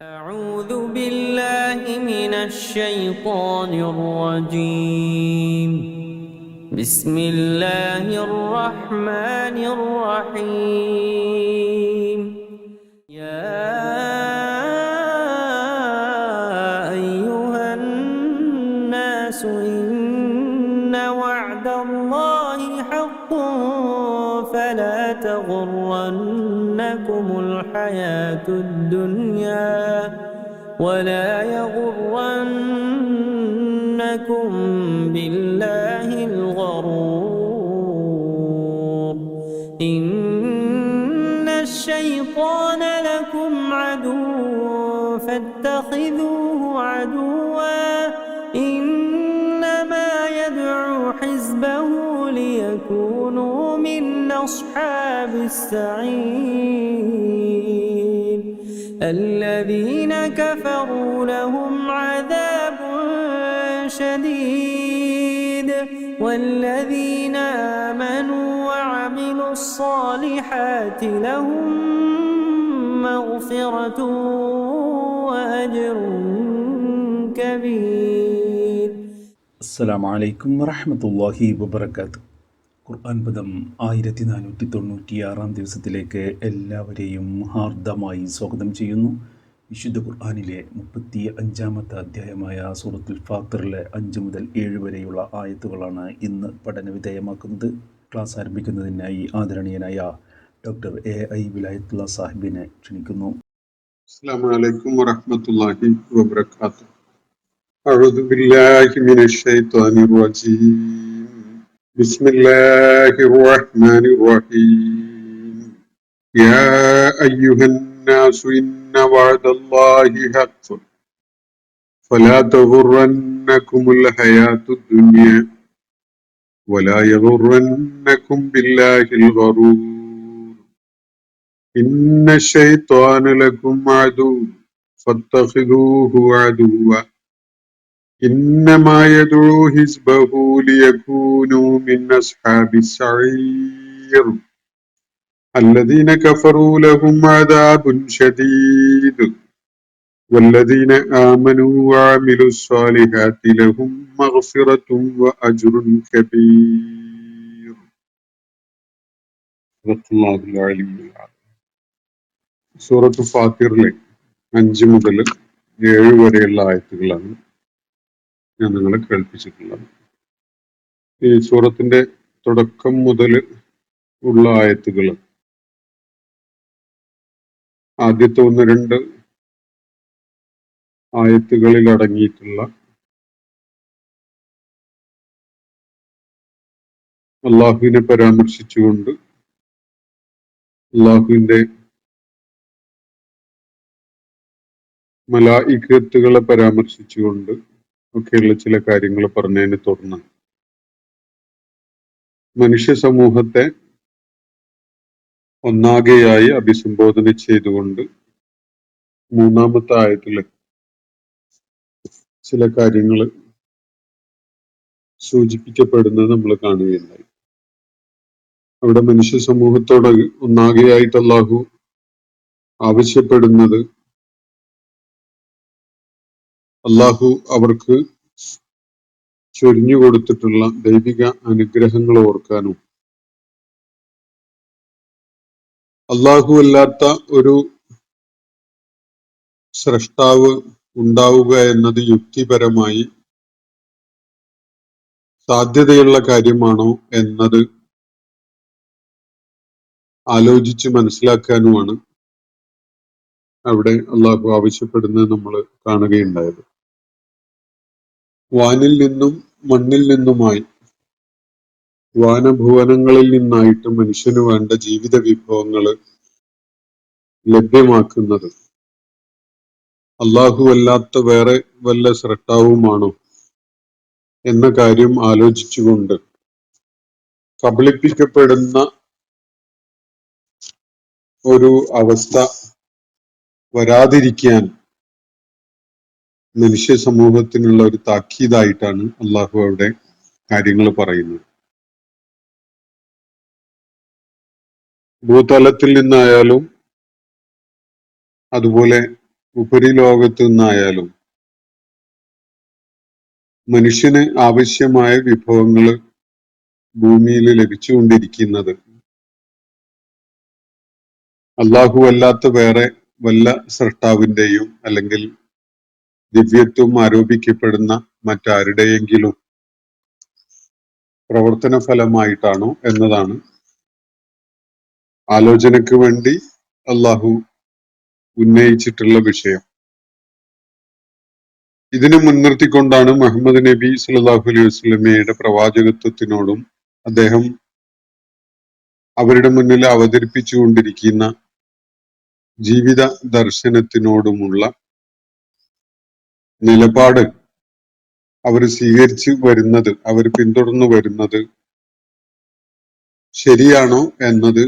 أعوذ بالله من الشيطان الرجيم. بسم الله الرحمن الرحيم. يا أيها الناس إن وعد الله حق فلا تغرنكم الحياة الدنيا ولا يغرنكم بالله الغرور. إن الشيطان لكم عدو فاتخذوه عدوا إنما يدعو حزبه ليكونوا من أصحاب السعير. الذين كفروا لهم عذاب شديد والذين آمنوا وعملوا الصالحات لهم مغفرة وأجر كبير. السلام عليكم ورحمة الله وبركاته. ഖുർആൻ പദം 1496 ദിവസത്തിലേക്ക് എല്ലാവരെയും ഹാർദമായി സ്വാഗതം ചെയ്യുന്നു. വിശുദ്ധ ഖുർആനിലെ 35-ാമത്തെ അധ്യായമായ സൂറത്തുൽ ഫാത്തിറിലെ 5 മുതൽ 7 വരെയുള്ള ആയത്തുകളാണ് ഇന്ന് പഠനവിധേയമാക്കുന്നത്. ക്ലാസ് ആരംഭിക്കുന്നതിനായി ആദരണീയനായ ഡോക്ടർ AI വിലായത്തുള്ള സാഹിബിനെ ക്ഷണിക്കുന്നു. അസ്സലാമു അലൈക്കും വറഹ്മത്തുള്ളാഹി വബറകാതുഹു. അഊദു ബില്ലാഹി മിനശ് ശൈത്വാനിർ റജീം. ബിസ്മില്ലാഹിർ റഹ്മാനിർ റഹീം. യാ അയ്യുഹൻ നാസു ഇന്ന വഅദല്ലാഹി ഹഖ് ഫലാ തഗുറന്നകുമുൽ ഹയാത്തുദ് ദുനിയ വലാ യഗുറന്നകും ബില്ലാഹിൽ ഗറൂർ. إن الشيطان لكم عدو فاتخذوه عدوا إنما يدعو حزبه ليكونوا من أصحاب السعير. الذين كفروا لهم عذاب شديد والذين آمنوا وعملوا الصالحات لهم مغفرة وأجر كبير. صدق الله العلي العظيم. സൂറത്ത് ഫാത്തിറിലെ 5 മുതൽ 7 വരെയുള്ള ആയത്തുകളാണ് ഞാൻ നിങ്ങളെ കേൾപ്പിച്ചിട്ടുള്ളത്. ഈ സൂറത്തിന്റെ തുടക്കം മുതൽ ഉള്ള ആയത്തുകൾ ആദ്യത്തെ 1-2 ആയത്തുകളിൽ അടങ്ങിയിട്ടുള്ള അള്ളാഹുവിനെ പരാമർശിച്ചുകൊണ്ട് അള്ളാഹുവിന്റെ മലായികത്തുകളെ പരാമർശിച്ചുകൊണ്ട് ഒക്കെയുള്ള ചില കാര്യങ്ങൾ പറഞ്ഞതിനെ തുടർന്ന് മനുഷ്യ സമൂഹത്തെ ഒന്നാകെയായി അഭിസംബോധന ചെയ്തുകൊണ്ട് 3-ാമത്തെ ആയത്തില് ചില കാര്യങ്ങൾ സൂചിപ്പിക്കപ്പെടുന്നത് നമ്മൾ കാണുകയുണ്ടായി. അവിടെ മനുഷ്യ സമൂഹത്തോട് ഒന്നാകെയായിട്ട് അല്ലാഹു ആവശ്യപ്പെടുന്നത് അള്ളാഹു അവർക്ക് ചൊരിഞ്ഞു കൊടുത്തിട്ടുള്ള ദൈവിക അനുഗ്രഹങ്ങൾ ഓർക്കാനും അള്ളാഹു അല്ലാത്ത ഒരു സ്രഷ്ടാവ് ഉണ്ടാവുക എന്നത് യുക്തിപരമായി സാധ്യതയുള്ള കാര്യമാണോ എന്നത് ആലോചിച്ച് മനസ്സിലാക്കാനുമാണ് അവിടെ അള്ളാഹു ആവശ്യപ്പെടുന്നത് നമ്മൾ കാണുകയുണ്ടായത്. വാനിൽ നിന്നും മണ്ണിൽ നിന്നുമായി വാനഭുവനങ്ങളിൽ നിന്നായിട്ട് മനുഷ്യന് വേണ്ട ജീവിത വിഭവങ്ങൾ ലഭ്യമാക്കുന്നത് അള്ളാഹു അല്ലാത്ത വേറെ വല്ല സ്രഷ്ടാവുമാണോ എന്ന കാര്യം ആലോചിച്ചുകൊണ്ട് കബളിപ്പിക്കപ്പെടുന്ന ഒരു അവസ്ഥ വരാതിരിക്കാൻ മനുഷ്യ സമൂഹത്തിനുള്ള ഒരു താക്കീതായിട്ടാണ് അള്ളാഹു അവിടെ കാര്യങ്ങൾ പറയുന്നത്. ഭൂതലത്തിൽ നിന്നായാലും അതുപോലെ ഉപരിലോകത്തു നിന്നായാലും മനുഷ്യന് ആവശ്യമായ വിഭവങ്ങൾ ഭൂമിയിൽ ലഭിച്ചുകൊണ്ടിരിക്കുന്നത് അല്ലാഹു അല്ലാത്ത വേറെ വല്ല സൃഷ്ടാവിന്റെയും അല്ലെങ്കിൽ ദിവ്യത്വം ആരോപിക്കപ്പെടുന്ന മറ്റാരുടെയെങ്കിലും പ്രവർത്തന ഫലമായിട്ടാണോ എന്നതാണ് ആലോചനയ്ക്ക് വേണ്ടി അല്ലാഹു ഉന്നയിച്ചിട്ടുള്ള വിഷയം. ഇതിനെ മുൻനിർത്തിക്കൊണ്ടാണ് മുഹമ്മദ് നബി സല്ലല്ലാഹു അലൈഹി വസല്ലമയുടെ പ്രവാചകത്വത്തിനോടും അദ്ദേഹം അവരുടെ മുന്നിൽ അവതരിപ്പിച്ചുകൊണ്ടിരിക്കുന്ന ജീവിത ദർശനത്തിനോടുമുള്ള നിലപാട് അവർ സ്വീകരിച്ചു വരുന്നത്, അവർ പിന്തുടർന്നു വരുന്നത് ശരിയാണോ എന്നത്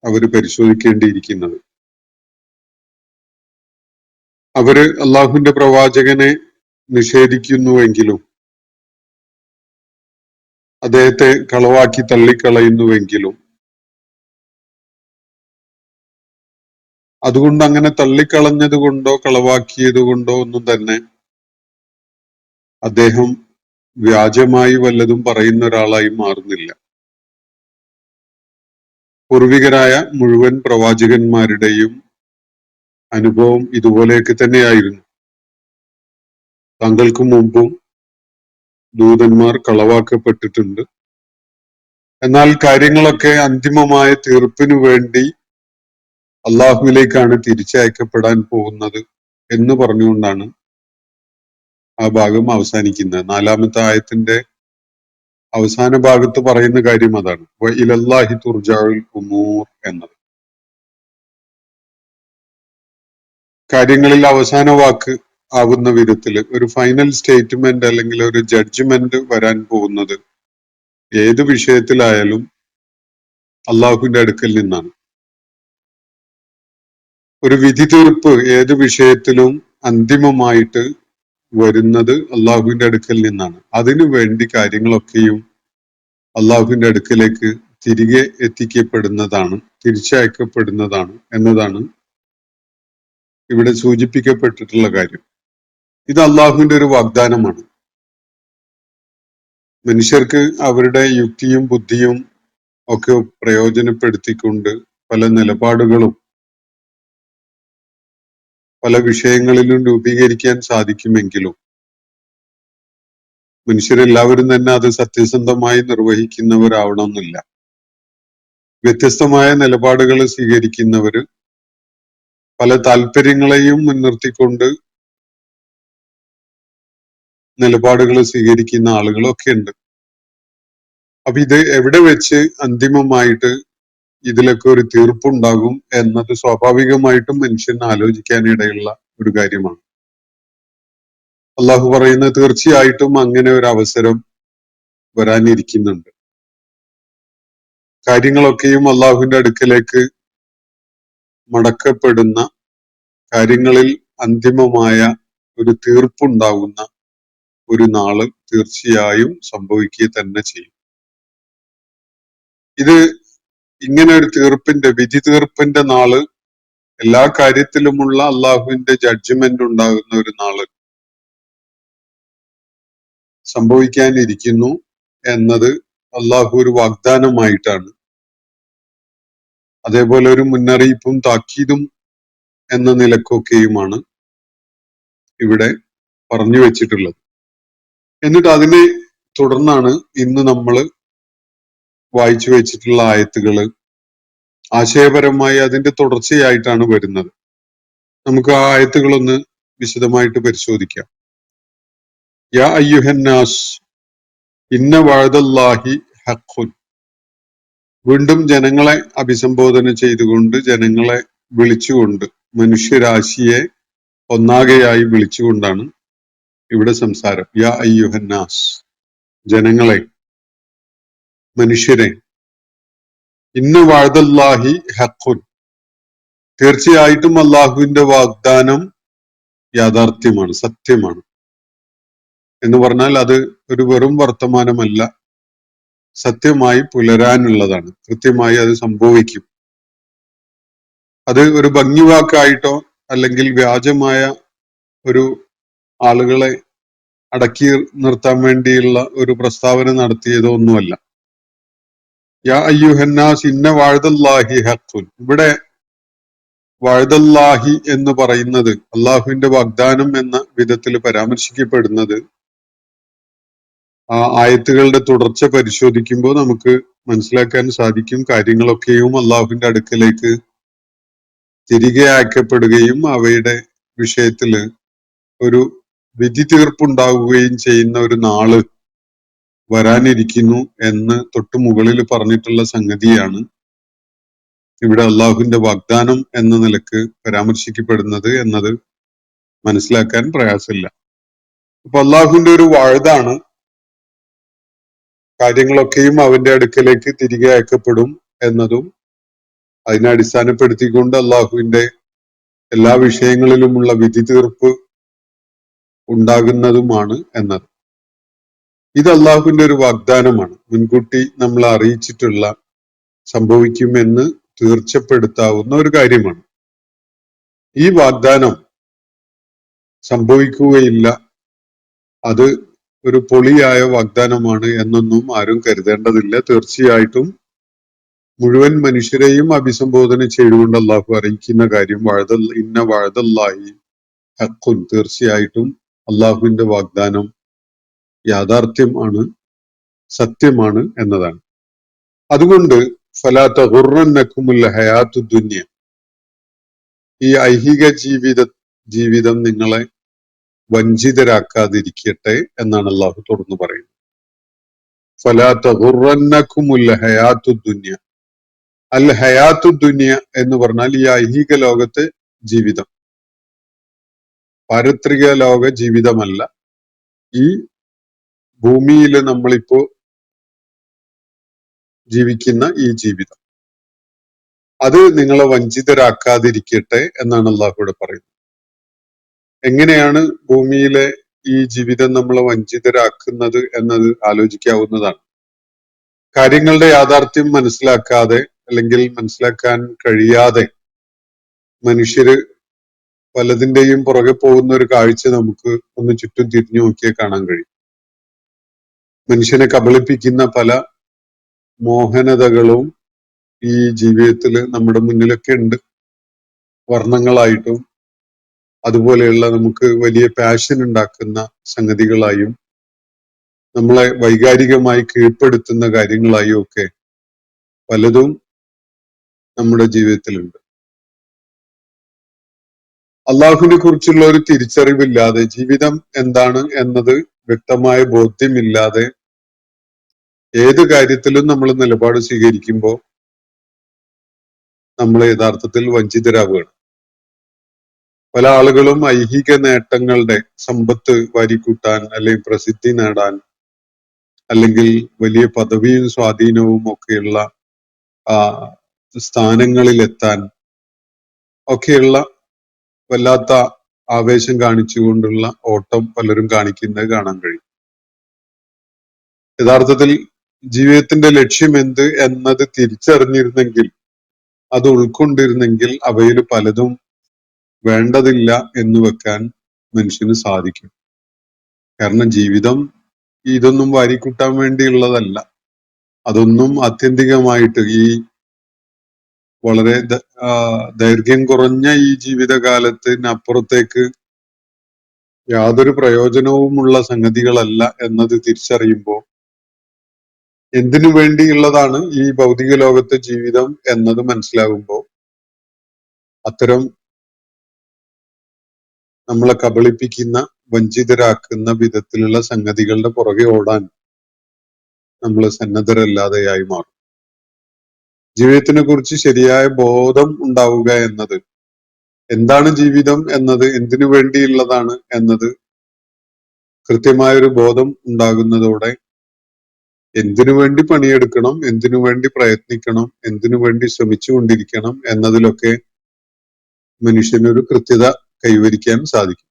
അവർ പരിശോധിക്കേണ്ടിയിരിക്കുന്നത്. അവര് അള്ളാഹുവിന്റെ പ്രവാചകനെ നിഷേധിക്കുന്നുവെങ്കിലും അദ്ദേഹത്തെ കളവാക്കി തള്ളിക്കളയുന്നുവെങ്കിലും അതുകൊണ്ട് അങ്ങനെ തള്ളിക്കളഞ്ഞത് കൊണ്ടോ കളവാക്കിയത് കൊണ്ടോ ഒന്നും തന്നെ അദ്ദേഹം വ്യാജമായി വല്ലതും പറയുന്ന ഒരാളായി മാറുന്നില്ല. പൂർവികരായ മുഴുവൻ പ്രവാചകന്മാരുടെയും അനുഭവം ഇതുപോലെയൊക്കെ തന്നെയായിരുന്നു. താങ്കൾക്ക് മുമ്പും ദൂതന്മാർ കളവാക്കപ്പെട്ടിട്ടുണ്ട്. എന്നാൽ കാര്യങ്ങളൊക്കെ അന്തിമമായ തീർപ്പിനു വേണ്ടി അള്ളാഹുവിലേക്കാണ് തിരിച്ചയക്കപ്പെടാൻ പോകുന്നത് എന്ന് പറഞ്ഞുകൊണ്ടാണ് ആ ഭാഗം അവസാനിക്കുന്നത്. 4-ാമത്തെ ആയത്തിന്റെ അവസാന ഭാഗത്ത് പറയുന്ന കാര്യം അതാണ്, ഇലല്ലാഹി തുർജഉൽ ഉമൂർ എന്നത്. കാര്യങ്ങളിൽ അവസാന വാക്ക് ആവുന്ന വിധത്തില് ഒരു ഫൈനൽ സ്റ്റേറ്റ്മെന്റ് അല്ലെങ്കിൽ ഒരു ജഡ്ജ്മെന്റ് വരാൻ പോകുന്നത് ഏത് വിഷയത്തിലായാലും അള്ളാഹുവിന്റെ അടുക്കൽ നിന്നാണ്. ഒരു വിധി തീർപ്പ് ഏത് വിഷയത്തിലും അന്തിമമായിട്ട് വരുന്നത് അള്ളാഹുവിന്റെ അടുക്കൽ നിന്നാണ്. അതിനു വേണ്ടി കാര്യങ്ങളൊക്കെയും അള്ളാഹുവിന്റെ അടുക്കലേക്ക് തിരികെ എത്തിക്കപ്പെടുന്നതാണ്, തിരിച്ചയക്കപ്പെടുന്നതാണ് എന്നതാണ് ഇവിടെ സൂചിപ്പിക്കപ്പെട്ടിട്ടുള്ള കാര്യം. ഇത് അള്ളാഹുവിന്റെ ഒരു വാഗ്ദാനമാണ്. മനുഷ്യർക്ക് അവരുടെ യുക്തിയും ബുദ്ധിയും ഒക്കെ പ്രയോജനപ്പെടുത്തിക്കൊണ്ട് പല നിലപാടുകളും പല വിഷയങ്ങളിലും രൂപീകരിക്കാൻ സാധിക്കുമെങ്കിലും മനുഷ്യരെല്ലാവരും തന്നെ അത് സത്യസന്ധമായി നിർവഹിക്കുന്നവരാവണമെന്നില്ല. വ്യത്യസ്തമായ നിലപാടുകൾ സ്വീകരിക്കുന്നവര് പല താല്പര്യങ്ങളെയും മുൻനിർത്തിക്കൊണ്ട് നിലപാടുകൾ സ്വീകരിക്കുന്ന ആളുകളൊക്കെ ഉണ്ട്. അപ്പൊ ഇത് എവിടെ വെച്ച് അന്തിമമായിട്ട് ഇതിലൊക്കെ ഒരു തീർപ്പുണ്ടാകും എന്നത് സ്വാഭാവികമായിട്ടും മനുഷ്യന് ആലോചിക്കാനിടയുള്ള ഒരു കാര്യമാണ്. അള്ളാഹു പറയുന്നത് തീർച്ചയായിട്ടും അങ്ങനെ ഒരു അവസരം വരാനിരിക്കുന്നുണ്ട്. കാര്യങ്ങളൊക്കെയും അള്ളാഹുവിന്റെ അടുക്കലേക്ക് മടക്കപ്പെടുന്ന, കാര്യങ്ങളിൽ അന്തിമമായ ഒരു തീർപ്പുണ്ടാകുന്ന ഒരു നാള് തീർച്ചയായും സംഭവിക്കുക തന്നെ ചെയ്യും. ഇത് ഇങ്ങനെ ഒരു തീർപ്പിന്റെ, വിധി തീർപ്പിന്റെ നാള്, എല്ലാ കാര്യത്തിലുമുള്ള അള്ളാഹുവിന്റെ ജഡ്ജ്മെന്റ് ഉണ്ടാകുന്ന ഒരു നാള് സംഭവിക്കാനിരിക്കുന്നു എന്നത് അള്ളാഹു ഒരു വാഗ്ദാനമായിട്ടാണ്, അതേപോലെ ഒരു മുന്നറിയിപ്പും താക്കീതും എന്ന നിലക്കൊക്കെയുമാണ് ഇവിടെ പറഞ്ഞു വെച്ചിട്ടുള്ളത്. എന്നിട്ട് അതിനെ തുടർന്നാണ് ഇന്ന് നമ്മൾ വായിച്ചു വെച്ചിട്ടുള്ള ആയത്തുകള് ആശയപരമായി അതിന്റെ തുടർച്ചയായിട്ടാണ് വരുന്നത്. നമുക്ക് ആ ആയത്തുകളൊന്ന് വിശദമായിട്ട് പരിശോധിക്കാം. യാ അയ്യുഹന്നാസ് ഇന്ന വഅദല്ലാഹി ഹഖ്ഖുൻ. വീണ്ടും ജനങ്ങളെ അഭിസംബോധന ചെയ്തുകൊണ്ട്, ജനങ്ങളെ വിളിച്ചുകൊണ്ട്, മനുഷ്യരാശിയെ ഒന്നാകെയായി വിളിച്ചുകൊണ്ടാണ് ഇവിടെ സംസാരം. യാ അയ്യുഹന്നാസ്, ജനങ്ങളെ, മനുഷ്യരെ, ഇന്ന വഅദല്ലാഹി ഹഖ്ഖുൻ, തീർച്ചയായിട്ടും അള്ളാഹുവിന്റെ വാഗ്ദാനം യാഥാർത്ഥ്യമാണ്, സത്യമാണ്. എന്ന് പറഞ്ഞാൽ അത് ഒരു വെറും വർത്തമാനമല്ല, സത്യമായി പുലരാനുള്ളതാണ്. കൃത്യമായി അത് സംഭവിക്കും. അത് ഒരു ഭംഗിവാക്കായിട്ടോ അല്ലെങ്കിൽ വ്യാജമായ ഒരു ആളുകളെ അടക്കി നിർത്താൻ വേണ്ടിയുള്ള ഒരു പ്രസ്താവന നടത്തിയതോ ഒന്നുമല്ല. യാ അയ്യുഹന്നാസ് ഇന്ന വഅദല്ലാഹി ഹഖ്ഖുൻ. ഇവിടെ വഅദല്ലാഹി എന്ന് പറയുന്നത് അള്ളാഹുവിന്റെ വാഗ്ദാനം എന്ന വിധത്തിൽ പരാമർശിക്കപ്പെടുന്നത് ആ ആയത്തുകളുടെ തുടർച്ച പരിശോധിക്കുമ്പോൾ നമുക്ക് മനസ്സിലാക്കാൻ സാധിക്കും കാര്യങ്ങളൊക്കെയും അള്ളാഹുവിന്റെ അടുക്കലേക്ക് തിരികെ അയക്കപ്പെടുകയും അവയുടെ വിഷയത്തില് ഒരു വിധി തീർപ്പുണ്ടാവുകയും ചെയ്യുന്ന ഒരു നാള് വരാനിരിക്കുന്നു എന്ന് തൊട്ടു മുകളിൽ പറഞ്ഞിട്ടുള്ള സംഗതിയാണ് ഇവിടെ അള്ളാഹുവിന്റെ വാഗ്ദാനം എന്ന നിലക്ക് പരാമർശിക്കപ്പെടുന്നത് എന്നത് മനസ്സിലാക്കാൻ പ്രയാസമില്ല. അപ്പൊ അള്ളാഹുവിന്റെ ഒരു വാഴ്താണ് കാര്യങ്ങളൊക്കെയും അവന്റെ അടുക്കലേക്ക് തിരികെ അയക്കപ്പെടും എന്നതും അതിനെ അടിസ്ഥാനപ്പെടുത്തിക്കൊണ്ട് അള്ളാഹുവിന്റെ എല്ലാ വിഷയങ്ങളിലുമുള്ള വിധി തീർപ്പ് ഉണ്ടാകുന്നതുമാണ് എന്നത്. ഇത് അള്ളാഹുവിന്റെ ഒരു വാഗ്ദാനമാണ്, മുൻകൂട്ടി നമ്മളെ അറിയിച്ചിട്ടുള്ള സംഭവിക്കുമെന്ന് തീർച്ചപ്പെടുത്താവുന്ന ഒരു കാര്യമാണ്. ഈ വാഗ്ദാനം സംഭവിക്കുകയില്ല, അത് ഒരു പൊളിയായ വാഗ്ദാനമാണ് എന്നൊന്നും ആരും കരുതേണ്ടതില്ല. തീർച്ചയായിട്ടും മുഴുവൻ മനുഷ്യരെയും അഭിസംബോധന ചെയ്തുകൊണ്ട് അള്ളാഹു അറിയിക്കുന്ന കാര്യം ഇന്ന വഅദല്ലാഹി ഹഖ്ഖുൻ, തീർച്ചയായിട്ടും അള്ളാഹുവിന്റെ വാഗ്ദാനം യാഥാർത്ഥ്യം ആണ്, സത്യമാണ് എന്നതാണ്. അതുകൊണ്ട് ഫലാ തഗുറന്നകുമുൽ ഹയാത്തു ദുനിയ, ഈ ഐഹിക ജീവിതം നിങ്ങളെ വഞ്ചിതരാക്കാതിരിക്കട്ടെ എന്നാണ് അള്ളാഹു തുറന്നു പറയുന്നത്. ഫലാ തഗുറന്നകുമുൽ ഹയാത്തു ദുനിയ. അൽ ഹയാത്തു ദുനിയ എന്ന് പറഞ്ഞാൽ ഈ ഐഹിക ലോകത്തെ ജീവിതം, പാരത്രിക ലോക ജീവിതമല്ല. ഈ ഭൂമിയിൽ നമ്മളിപ്പോ ജീവിക്കുന്ന ഈ ജീവിതം, അത് നിങ്ങളെ വഞ്ചിതരാക്കാതിരിക്കട്ടെ എന്നാണ് അള്ളാഹു ഇവിടെ പറയുന്നത്. എങ്ങനെയാണ് ഭൂമിയിലെ ഈ ജീവിതം നമ്മളെ വഞ്ചിതരാക്കുന്നത് എന്നത് ആലോചിക്കാവുന്നതാണ്. കാര്യങ്ങളുടെ യാഥാർത്ഥ്യം മനസ്സിലാക്കാതെ അല്ലെങ്കിൽ മനസ്സിലാക്കാൻ കഴിയാതെ മനുഷ്യര് പലതിന്റെയും പുറകെ പോകുന്ന ഒരു കാഴ്ച നമുക്ക് ഒന്ന് ചുറ്റും തിരിഞ്ഞു നോക്കിയാൽ കാണാൻ കഴിയും. മനുഷ്യനെ കബളിപ്പിക്കുന്ന പല മോഹനതകളും ഈ ജീവിതത്തിൽ നമ്മുടെ മുന്നിലൊക്കെ ഉണ്ട്. വർണ്ണങ്ങളായിട്ടും അതുപോലെയുള്ള നമുക്ക് വലിയ പാഷൻ ഉണ്ടാക്കുന്ന സംഗതികളായും നമ്മളെ വൈകാരികമായി കീഴ്പ്പെടുത്തുന്ന കാര്യങ്ങളായും ഒക്കെ പലതും നമ്മുടെ ജീവിതത്തിലുണ്ട്. അള്ളാഹുവിനെ കുറിച്ചുള്ള ഒരു തിരിച്ചറിവില്ലാതെ, ജീവിതം എന്താണ് എന്നത് വ്യക്തമായ ബോധ്യമില്ലാതെ ഏത് കാര്യത്തിലും നമ്മൾ നിലപാട് സ്വീകരിക്കുമ്പോൾ നമ്മൾ യഥാർത്ഥത്തിൽ വഞ്ചിതരാവുകയാണ്. പല ആളുകളും ഐഹിക നേട്ടങ്ങളുടെ സമ്പത്ത് വാരിക്കൂട്ടാൻ അല്ലെങ്കിൽ പ്രസിദ്ധി നേടാൻ അല്ലെങ്കിൽ വലിയ പദവിയും സ്വാധീനവും ഒക്കെയുള്ള സ്ഥാനങ്ങളിലെത്താൻ ഒക്കെയുള്ള വല്ലാത്ത ആവേശം കാണിച്ചുകൊണ്ടുള്ള ഓട്ടം പലരും കാണിക്കുന്നത് കാണാൻ കഴിയും. യഥാർത്ഥത്തിൽ ജീവിതത്തിന്റെ ലക്ഷ്യം എന്ത് എന്നത് തിരിച്ചറിഞ്ഞിരുന്നെങ്കിൽ, അത് ഉൾക്കൊണ്ടിരുന്നെങ്കിൽ അവയിൽ പലതും വേണ്ടതില്ല എന്ന് വെക്കാൻ മനുഷ്യന് സാധിക്കും. കാരണം ജീവിതം ഇതൊന്നും വാരിക്കൂട്ടാൻ വേണ്ടിയുള്ളതല്ല. അതൊന്നും ആത്യന്തികമായിട്ട് ഈ വളരെ ദൈർഘ്യം കുറഞ്ഞ ഈ ജീവിതകാലത്തിനപ്പുറത്തേക്ക് യാതൊരു പ്രയോജനവുമുള്ള സംഗതികളല്ല എന്നത് തിരിച്ചറിയുമ്പോൾ എന്തിനു വേണ്ടിയുള്ളതാണ് ഈ ഭൗതിക ലോകത്തെ ജീവിതം എന്നത് മനസ്സിലാകുമ്പോൾ അത്തരം നമ്മളെ കബളിപ്പിക്കുന്ന, വഞ്ചിതരാക്കുന്ന വിധത്തിലുള്ള സംഗതികളുടെ പുറകെ ഓടാൻ നമ്മൾ സന്നദ്ധരല്ലാതെയായി മാറും. ജീവിതത്തിനെ കുറിച്ച് ശരിയായ ബോധം ഉണ്ടാവുക എന്നത്, എന്താണ് ജീവിതം എന്നത്, എന്തിനു വേണ്ടിയുള്ളതാണ് എന്നത് കൃത്യമായൊരു ബോധം ഉണ്ടാകുന്നതോടെ എന്തിനു വേണ്ടി പണിയെടുക്കണം, എന്തിനു വേണ്ടി പ്രയത്നിക്കണം, എന്തിനു വേണ്ടി ശ്രമിച്ചുകൊണ്ടിരിക്കണം എന്നതിലൊക്കെ മനുഷ്യനൊരു കൃത്യത കൈവരിക്കാൻ സാധിക്കും.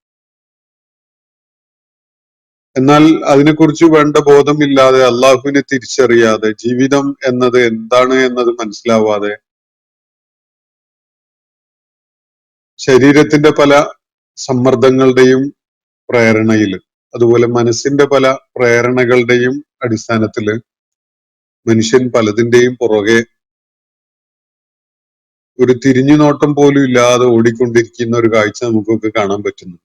എന്നാൽ അതിനെക്കുറിച്ച് വേണ്ട ബോധമില്ലാതെ, അള്ളാഹുവിനെ തിരിച്ചറിയാതെ, ജീവിതം എന്നത് എന്താണ് എന്നത് മനസ്സിലാവാതെ ശരീരത്തിന്റെ പല സമ്മർദ്ദങ്ങളുടെയും പ്രേരണയിൽ, അതുപോലെ മനസ്സിന്റെ പല പ്രേരണകളുടെയും അടിസ്ഥാനത്തില് മനുഷ്യൻ പലതിന്റെയും പുറകെ ഒരു തിരിഞ്ഞുനോട്ടം പോലും ഇല്ലാതെ ഓടിക്കൊണ്ടിരിക്കുന്ന ഒരു കാഴ്ച നമുക്കൊക്കെ കാണാൻ പറ്റുന്നു.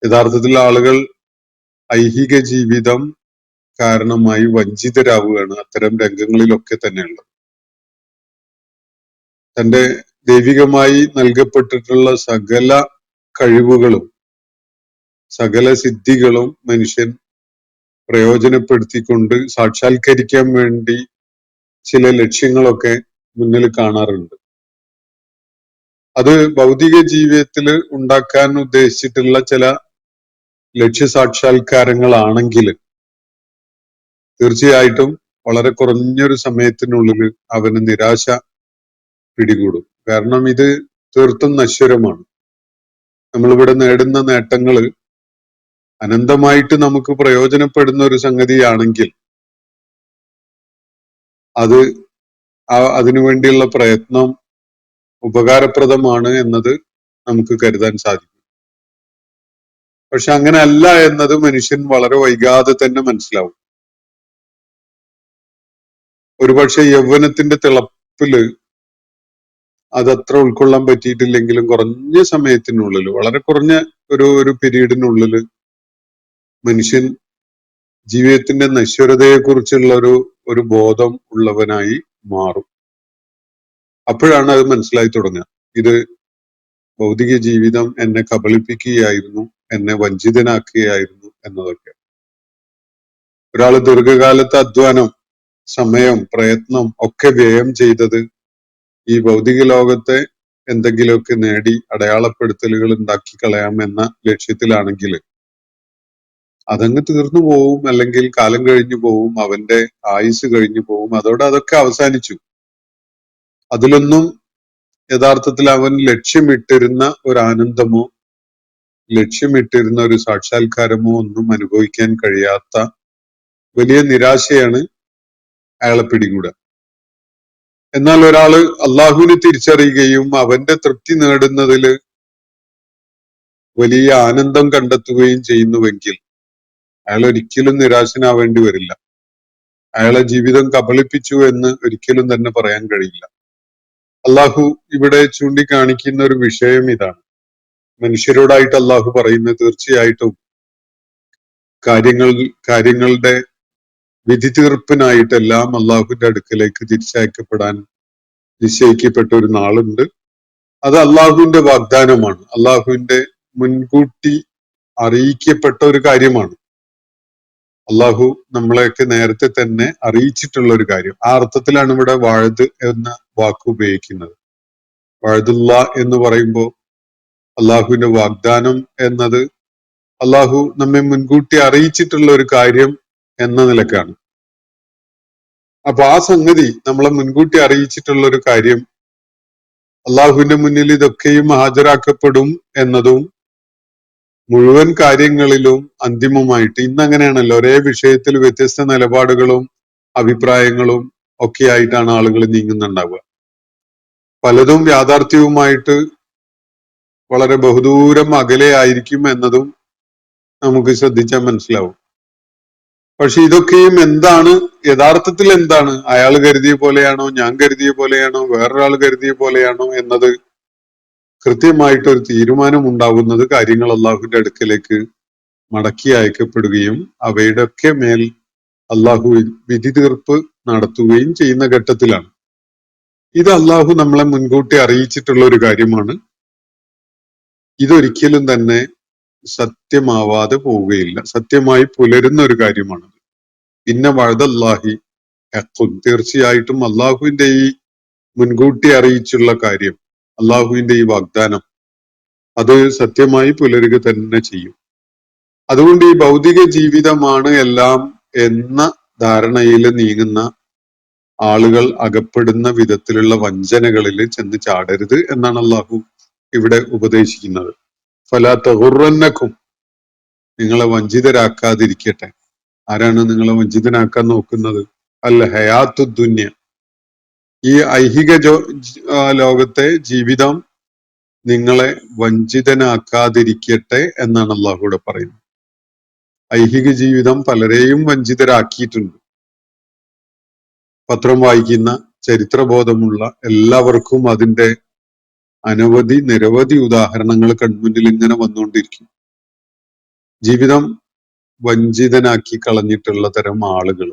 യഥാർത്ഥത്തിൽ ആളുകൾ ഐഹിക ജീവിതം കാരണമായി വഞ്ചിതരാവുകയാണ് അത്തരം രംഗങ്ങളിലൊക്കെ തന്നെയുള്ളത്. തന്റെ ദൈവികമായി നൽകപ്പെട്ടിട്ടുള്ള സകല കഴിവുകളും സകല സിദ്ധികളും മനുഷ്യൻ പ്രയോജനപ്പെടുത്തിക്കൊണ്ട് സാക്ഷാത്കരിക്കാൻ വേണ്ടി ചില ലക്ഷ്യങ്ങളൊക്കെ മുന്നിൽ കാണാറുണ്ട്. അത് ഭൗതിക ജീവിതത്തിൽ ഉണ്ടാക്കാൻ ഉദ്ദേശിച്ചിട്ടുള്ള ചില ലക്ഷ്യസാക്ഷാത്കാരങ്ങളാണെങ്കിൽ തീർച്ചയായിട്ടും വളരെ കുറഞ്ഞൊരു സമയത്തിനുള്ളിൽ അവന് നിരാശ പിടികൂടും. കാരണം ഇത് തീർത്തും നശ്വരമാണ്. നമ്മളിവിടെ നേടുന്ന നേട്ടങ്ങള് അനന്തമായിട്ട് നമുക്ക് പ്രയോജനപ്പെടുന്ന ഒരു സംഗതിയാണെങ്കിൽ അത് അതിനുവേണ്ടിയുള്ള പ്രയത്നം ഉപകാരപ്രദമാണ് എന്നത് നമുക്ക് കരുതാൻ സാധിക്കും. പക്ഷെ അങ്ങനെ അല്ല എന്നത് മനുഷ്യൻ വളരെ വൈകാതെ തന്നെ മനസ്സിലാവും. ഒരുപക്ഷെ യൗവനത്തിന്റെ തിളപ്പില് അതത്ര ഉൾക്കൊള്ളാൻ പറ്റിയിട്ടില്ലെങ്കിലും കുറഞ്ഞ സമയത്തിനുള്ളിൽ, വളരെ കുറഞ്ഞ ഒരു പീരീഡിനുള്ളിൽ മനുഷ്യൻ ജീവിതത്തിന്റെ നശ്വരതയെക്കുറിച്ചുള്ള ഒരു ബോധം ഉള്ളവനായി മാറും. അപ്പോഴാണ് അത് മനസ്സിലായി തുടങ്ങുക. ഇത് ഭൗതിക ജീവിതം എന്നെ കബളിപ്പിക്കുകയായിരുന്നു, എന്നെ വഞ്ചിതനാക്കുകയായിരുന്നു എന്നതൊക്കെ. ഒരാള് ദീർഘകാലത്തെ അധ്വാനം, സമയം, പ്രയത്നം ഒക്കെ വ്യയം ചെയ്തത് ഈ ഭൗതിക ലോകത്തെ എന്തെങ്കിലുമൊക്കെ നേടി അടയാളപ്പെടുത്തലുകൾ ഉണ്ടാക്കി കളയാം എന്ന ലക്ഷ്യത്തിലാണെങ്കിൽ അതങ്ങ് തീർന്നു പോവും, അല്ലെങ്കിൽ കാലം കഴിഞ്ഞു പോവും, അവന്റെ ആയുസ് കഴിഞ്ഞു പോവും, അതോടെ അതൊക്കെ അവസാനിച്ചു. അതിലൊന്നും യഥാർത്ഥത്തിൽ അവൻ ലക്ഷ്യമിട്ടിരുന്ന ഒരു ആനന്ദമോ ലക്ഷ്യമിട്ടിരുന്ന ഒരു സാക്ഷാത്കാരമോ ഒന്നും അനുഭവിക്കാൻ കഴിയാത്ത വലിയ നിരാശയാണ് അയാളെ പിടികൂടുക. എന്നാൽ ഒരാള് അള്ളാഹുവിനെ തിരിച്ചറിയുകയും അവന്റെ തൃപ്തി നേടുന്നതിൽ വലിയ ആനന്ദം കണ്ടെത്തുകയും ചെയ്യുന്നുവെങ്കിൽ അയാൾ ഒരിക്കലും നിരാശനാവേണ്ടി വരില്ല. അയാളെ ജീവിതം കബളിപ്പിച്ചു എന്ന് ഒരിക്കലും തന്നെ പറയാൻ കഴിയില്ല. അള്ളാഹു ഇവിടെ ചൂണ്ടിക്കാണിക്കുന്ന ഒരു വിഷയം ഇതാണ്. മനുഷ്യരോടായിട്ട് അള്ളാഹു പറയുന്നത് തീർച്ചയായിട്ടും കാര്യങ്ങളുടെ വിധി തീർപ്പിനായിട്ടെല്ലാം അള്ളാഹുവിന്റെ അടുക്കലേക്ക് തിരിച്ചയക്കപ്പെടാൻ നിശ്ചയിക്കപ്പെട്ട ഒരു നാളുണ്ട്. അത് അള്ളാഹുവിന്റെ വാഗ്ദാനമാണ്, അള്ളാഹുവിന്റെ മുൻകൂട്ടി അറിയിക്കപ്പെട്ട ഒരു കാര്യമാണ്. അള്ളാഹു നമ്മളെയൊക്കെ നേരത്തെ തന്നെ അറിയിച്ചിട്ടുള്ള ഒരു കാര്യം. ആ അർത്ഥത്തിലാണ് ഇവിടെ വാഴത് എന്ന വാക്ക് ഉപയോഗിക്കുന്നത്. വാഴതുള്ള എന്ന് പറയുമ്പോൾ അള്ളാഹുവിന്റെ വാഗ്ദാനം എന്നത് അള്ളാഹു നമ്മെ മുൻകൂട്ടി അറിയിച്ചിട്ടുള്ള ഒരു കാര്യം എന്ന നിലക്കാണ്. അപ്പൊ ആ സംഗതി നമ്മളെ മുൻകൂട്ടി അറിയിച്ചിട്ടുള്ള ഒരു കാര്യം അള്ളാഹുവിന്റെ മുന്നിൽ ഇതൊക്കെയും ഹാജരാക്കപ്പെടും എന്നതും മുഴുവൻ കാര്യങ്ങളിലും അന്തിമമായിട്ട്, ഇന്ന് അങ്ങനെയാണല്ലോ, ഒരേ വിഷയത്തിൽ വ്യത്യസ്ത നിലപാടുകളും അഭിപ്രായങ്ങളും ഒക്കെ ആയിട്ടാണ് ആളുകൾ നീങ്ങുന്നുണ്ടാവുക. പലതും യാഥാർത്ഥ്യവുമായിട്ട് വളരെ ബഹുദൂരം അകലെ ആയിരിക്കും എന്നതും നമുക്ക് ശ്രദ്ധിച്ചാൽ മനസ്സിലാവും. പക്ഷെ ഇതൊക്കെയും എന്താണ്, യഥാർത്ഥത്തിൽ എന്താണ്, അയാൾ കരുതിയ പോലെയാണോ, ഞാൻ കരുതിയ പോലെയാണോ, വേറൊരാൾ കരുതിയ പോലെയാണോ എന്നത് കൃത്യമായിട്ടൊരു തീരുമാനം ഉണ്ടാകുന്നത് കാര്യങ്ങൾ അള്ളാഹുവിന്റെ അടുക്കലേക്ക് മടക്കി അയക്കപ്പെടുകയും അവയുടെ ഒക്കെ മേൽ അള്ളാഹു വിധി തീർപ്പ് നടത്തുകയും ചെയ്യുന്ന ഘട്ടത്തിലാണ്. ഇത് അള്ളാഹു നമ്മളെ മുൻകൂട്ടി അറിയിച്ചിട്ടുള്ള ഒരു കാര്യമാണ്. ഇതൊരിക്കലും തന്നെ സത്യമാവാതെ പോവുകയില്ല, സത്യമായി പുലരുന്ന ഒരു കാര്യമാണ്. ഇന്ന വഅദല്ലാഹി ഹഖ്ഖുൻ, തീർച്ചയായിട്ടും അള്ളാഹുവിന്റെ ഈ മുൻകൂട്ടി അറിയിച്ചുള്ള കാര്യം, അള്ളാഹുവിന്റെ ഈ വാഗ്ദാനം, അത് സത്യമായി പുലരുക തന്നെ ചെയ്യും. അതുകൊണ്ട് ഈ ഭൗതിക ജീവിതമാണ് എല്ലാം എന്ന ധാരണയിൽ നീങ്ങുന്ന ആളുകൾ അകപ്പെടുന്ന വിധത്തിലുള്ള വഞ്ചനകളിൽ ചെന്ന് ചാടരുത് എന്നാണ് അള്ളാഹു ഇവിടെ ഉപദേശിക്കുന്നത്. ഫലാ തഗുറന്നക്കും, നിങ്ങളെ വഞ്ചിതരാക്കാതിരിക്കട്ടെ. ആരാണ് നിങ്ങളെ വഞ്ചിതനാക്കാൻ നോക്കുന്നത്? അൽ ഹയാത്തു ദുന്യ, ഈ ഐഹിക ലോകത്തെ ജീവിതം നിങ്ങളെ വഞ്ചിതനാക്കാതിരിക്കട്ടെ എന്നാണ് അള്ളാഹുവിടെ പറയുന്നത്. ഐഹിക ജീവിതം പലരെയും വഞ്ചിതരാക്കിയിട്ടുണ്ട്. പത്രം വായിക്കുന്ന ചരിത്രബോധമുള്ള എല്ലാവർക്കും അതിന്റെ നിരവധി ഉദാഹരണങ്ങൾ കൺമുന്നിൽ ഇങ്ങനെ വന്നുകൊണ്ടിരിക്കും. ജീവിതം വഞ്ചിതനാക്കി കളഞ്ഞിട്ടുള്ള തരം ആളുകൾ,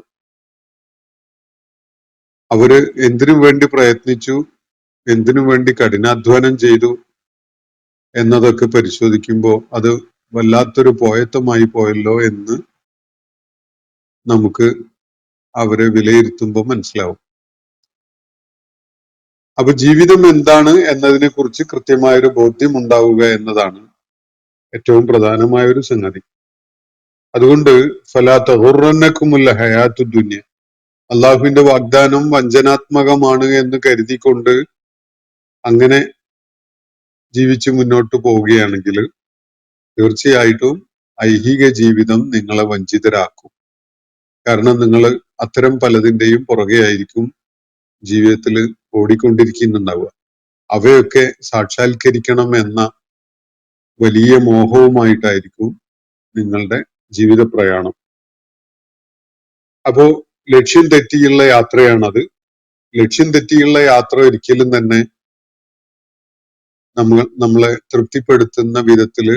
അവര് എന്തിനു വേണ്ടി പ്രയത്നിച്ചു, എന്തിനു വേണ്ടി കഠിനാധ്വാനം ചെയ്തു എന്നതൊക്കെ പരിശോധിക്കുമ്പോൾ അത് വല്ലാത്തൊരു പോയത്തമായി പോയല്ലോ എന്ന് നമുക്ക് അവരെ വിലയിരുത്തുമ്പോൾ മനസ്സിലാവും. അപ്പൊ ജീവിതം എന്താണ് എന്നതിനെ കുറിച്ച് കൃത്യമായൊരു ബോധ്യം ഉണ്ടാവുക എന്നതാണ് ഏറ്റവും പ്രധാനമായ ഒരു സംഗതി. അതുകൊണ്ട് ഫലാ തഗുറന്നകുമുൽ ഹയാത്തു ദുനിയ, അള്ളാഹുവിന്റെ വാഗ്ദാനം വഞ്ചനാത്മകമാണ് എന്ന് കരുതിക്കൊണ്ട് അങ്ങനെ ജീവിച്ച് മുന്നോട്ട് പോവുകയാണെങ്കിൽ തീർച്ചയായിട്ടും ഐഹിക ജീവിതം നിങ്ങളെ വഞ്ചിതരാക്കും. കാരണം നിങ്ങൾ അത്തരം പലതിന്റെയും പുറകെ ആയിരിക്കും ജീവിതത്തിൽ ഓടിക്കൊണ്ടിരിക്കുന്നുണ്ടാവുക. അവയൊക്കെ സാക്ഷാത്കരിക്കണം എന്ന വലിയ മോഹവുമായിട്ടായിരിക്കും നിങ്ങളുടെ ജീവിത പ്രയാണം. അപ്പോ ലക്ഷ്യം തെറ്റിയുള്ള യാത്രയാണത്. ലക്ഷ്യം തെറ്റിയുള്ള യാത്ര ഒരിക്കലും തന്നെ നമ്മളെ തൃപ്തിപ്പെടുത്തുന്ന വിധത്തില്